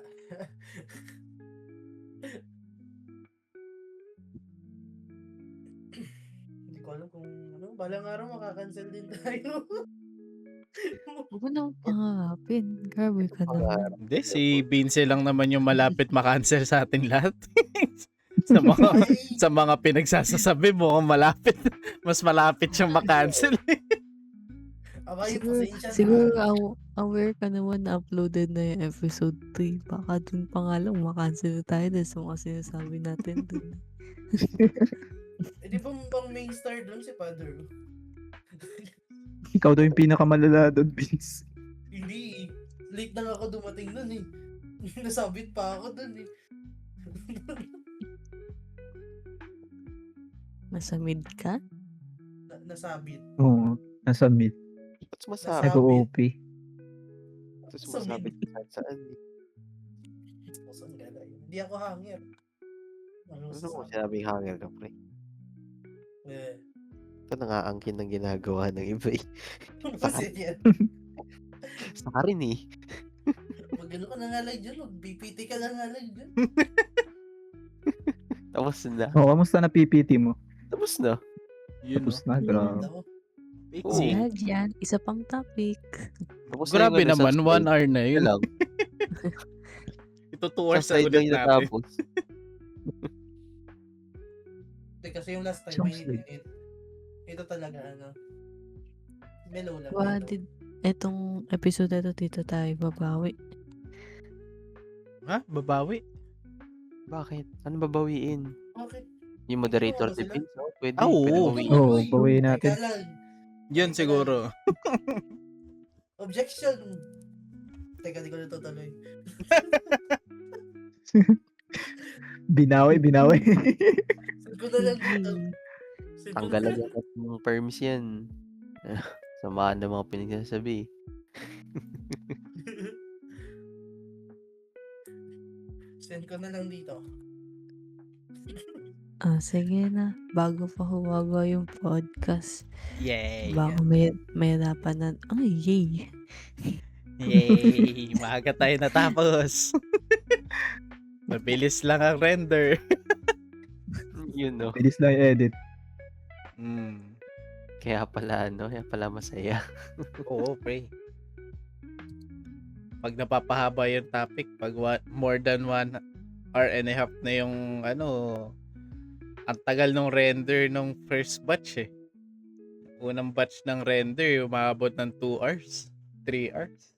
Speaker 4: Hindi ko alam kung ano. Balang araw makakancel din tayo.
Speaker 5: Huwag mo nang pangarapin. Grabe ka naman.
Speaker 1: Hindi, si Vince lang naman yung malapit makancel sa ating lahat. sa mga
Speaker 4: Ay,
Speaker 1: sa mga pinagsasasabi mo, malapit. Mas malapit siyang makancel.
Speaker 4: abay,
Speaker 5: Siguro,
Speaker 4: pasensya na.
Speaker 5: siguro aware ka naman na uploaded na yung episode 3. Baka dun pa nga lang makancel tayo dahil sa mga sinasabi natin dun.
Speaker 4: Eh, di ba bang main star doon si Father?
Speaker 2: Ikaw daw yung pinakamalala doon, Vince.
Speaker 4: Hindi. Late na nga ako dumating doon eh. Nasabit pa ako doon eh.
Speaker 5: Nasa mid ka?
Speaker 4: Nasabit.
Speaker 2: Oo, nasa mid.
Speaker 3: Ba't sumasabi?
Speaker 2: Nag-OP.
Speaker 3: Ba't sumasabi saan?
Speaker 4: Saan gala yun? Hindi ako hanger. Ano
Speaker 3: Ano mo sinabing hanger ka, pre?
Speaker 4: Eh.
Speaker 3: Ito nangaangkin ng ginagawa ng iba eh.
Speaker 4: Kasi yan.
Speaker 3: Sa ka rin eh.
Speaker 4: Mag ano ka na nga lang dyan. Mag-BPT ka na nga lang dyan.
Speaker 3: Tapos na.
Speaker 2: Oh, kamusta na PPT mo?
Speaker 3: Tapos na.
Speaker 1: Yun,
Speaker 2: Tapos na, grabe.
Speaker 4: Ako.
Speaker 3: Oo.
Speaker 5: Yan, yan. Isa pang topic.
Speaker 3: Tapos
Speaker 1: Grabe
Speaker 3: yung ano,
Speaker 1: naman, 1
Speaker 3: subscribe.
Speaker 1: hour na
Speaker 3: Yun
Speaker 1: yun.
Speaker 3: lang.
Speaker 1: Ito 2 hours na
Speaker 3: Subscribe lang
Speaker 1: ulit
Speaker 3: yung
Speaker 1: natin.
Speaker 3: natapos.
Speaker 4: Kasi yung last time,
Speaker 2: Sounds
Speaker 4: mainit-init. Ito talaga, ano. Mellow lang.
Speaker 5: Wow,
Speaker 4: mellow.
Speaker 5: etong episode na to, dito tayo babawi.
Speaker 1: Ha? Babawi?
Speaker 3: Bakit? Ano babawiin?
Speaker 4: Bakit?
Speaker 3: Yung moderator
Speaker 4: Ano
Speaker 3: si
Speaker 4: sila?
Speaker 3: Vince, no? Pwede.
Speaker 1: Ah, oo.
Speaker 3: Pwede bawiin.
Speaker 2: Oo,
Speaker 4: Uy,
Speaker 2: bawiin natin.
Speaker 4: teka lang.
Speaker 1: Yun siguro.
Speaker 4: Objection! Teka, di ko natutuloy.
Speaker 2: Binawi.
Speaker 4: Send ko na lang dito. Send ko na
Speaker 3: Tanggalan
Speaker 4: lang.
Speaker 3: natin ng perms yan. Samaan ng mga pinagsasabi.
Speaker 4: Send ko na lang dito.
Speaker 5: Sige na. Bago pa huwaga yung podcast.
Speaker 1: Yay!
Speaker 5: Baka may hirapan na. Ay, yay.
Speaker 1: Yay! Maaga tayo natapos. Mabilis lang ang render.
Speaker 3: Yun, no?
Speaker 2: Bilis lang i-edit.
Speaker 3: Kaya pala masaya.
Speaker 1: Oo, pre. Pag napapahaba yung topic, pag more than 1 hour and a half na yung ang tagal nung render nung first batch eh. Unang batch ng render, umabot ng 2 hours. 3 hours.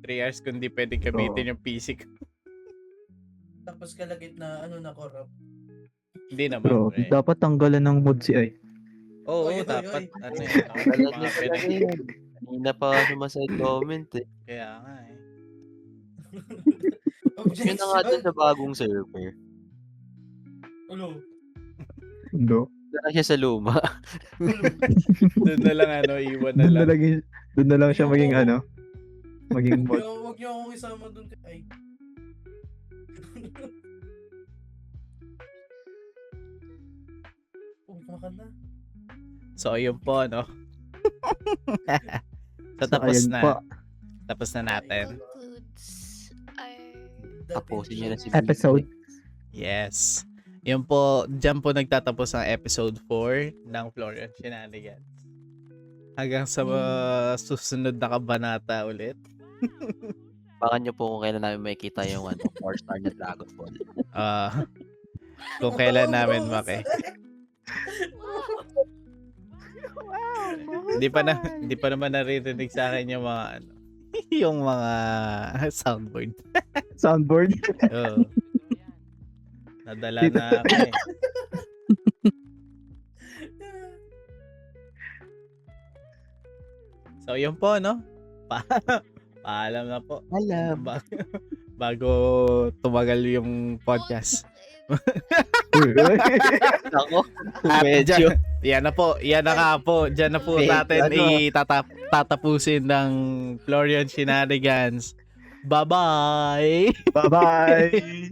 Speaker 1: 3 hours kung di pwede gamitin yung PC ko.
Speaker 4: Tapos kalagit na na corrupt.
Speaker 1: Hindi naman,
Speaker 2: Bro,
Speaker 1: pre.
Speaker 2: dapat tanggalan ng mood si ay.
Speaker 1: Oo,
Speaker 4: Oy, oy,
Speaker 1: dapat.
Speaker 4: oy.
Speaker 1: Ano
Speaker 3: Tanggalan
Speaker 1: mga
Speaker 3: niya talaga yan. Kanina pa sumaside comment eh.
Speaker 1: Kaya nga eh.
Speaker 3: Yun na nga dun sa bagong server.
Speaker 4: Ano?
Speaker 2: Hindi.
Speaker 3: Dala siya sa luma.
Speaker 1: Doon na lang iwan na lang.
Speaker 2: Doon na lang siya maging maging mod.
Speaker 4: Huwag niyo akong isama dun. Ay. Pumunta ka na.
Speaker 1: So, ayun po, no? So,
Speaker 2: So,
Speaker 1: tapos
Speaker 2: ayun
Speaker 1: na.
Speaker 2: po.
Speaker 1: Tapos na natin.
Speaker 6: concludes our
Speaker 3: Tapusin niyo na si
Speaker 2: Episode.
Speaker 1: Yes. Yun po, dyan po nagtatapos ang episode 4 ng Florian Shenanigans. Hanggang sa susunod na kabanata ulit.
Speaker 3: Baka niyo po kung kailan namin makikita yung 4-star na Dragon Ball.
Speaker 1: Kung kailan namin hindi pa naman naririnig sa akin yung mga yung mga soundboard.
Speaker 2: Soundboard.
Speaker 1: Oo. Nadala na ako eh. So, yun po, no? Paalam na po.
Speaker 3: Alam.
Speaker 1: Bago tumagal yung podcast.
Speaker 3: Ako, medyo.
Speaker 1: Yan na po. Yan na nga po. Diyan na po
Speaker 3: Wait,
Speaker 1: natin
Speaker 3: ano?
Speaker 1: tatapusin ng Florian Shenanigans Bye-bye!
Speaker 2: Bye-bye!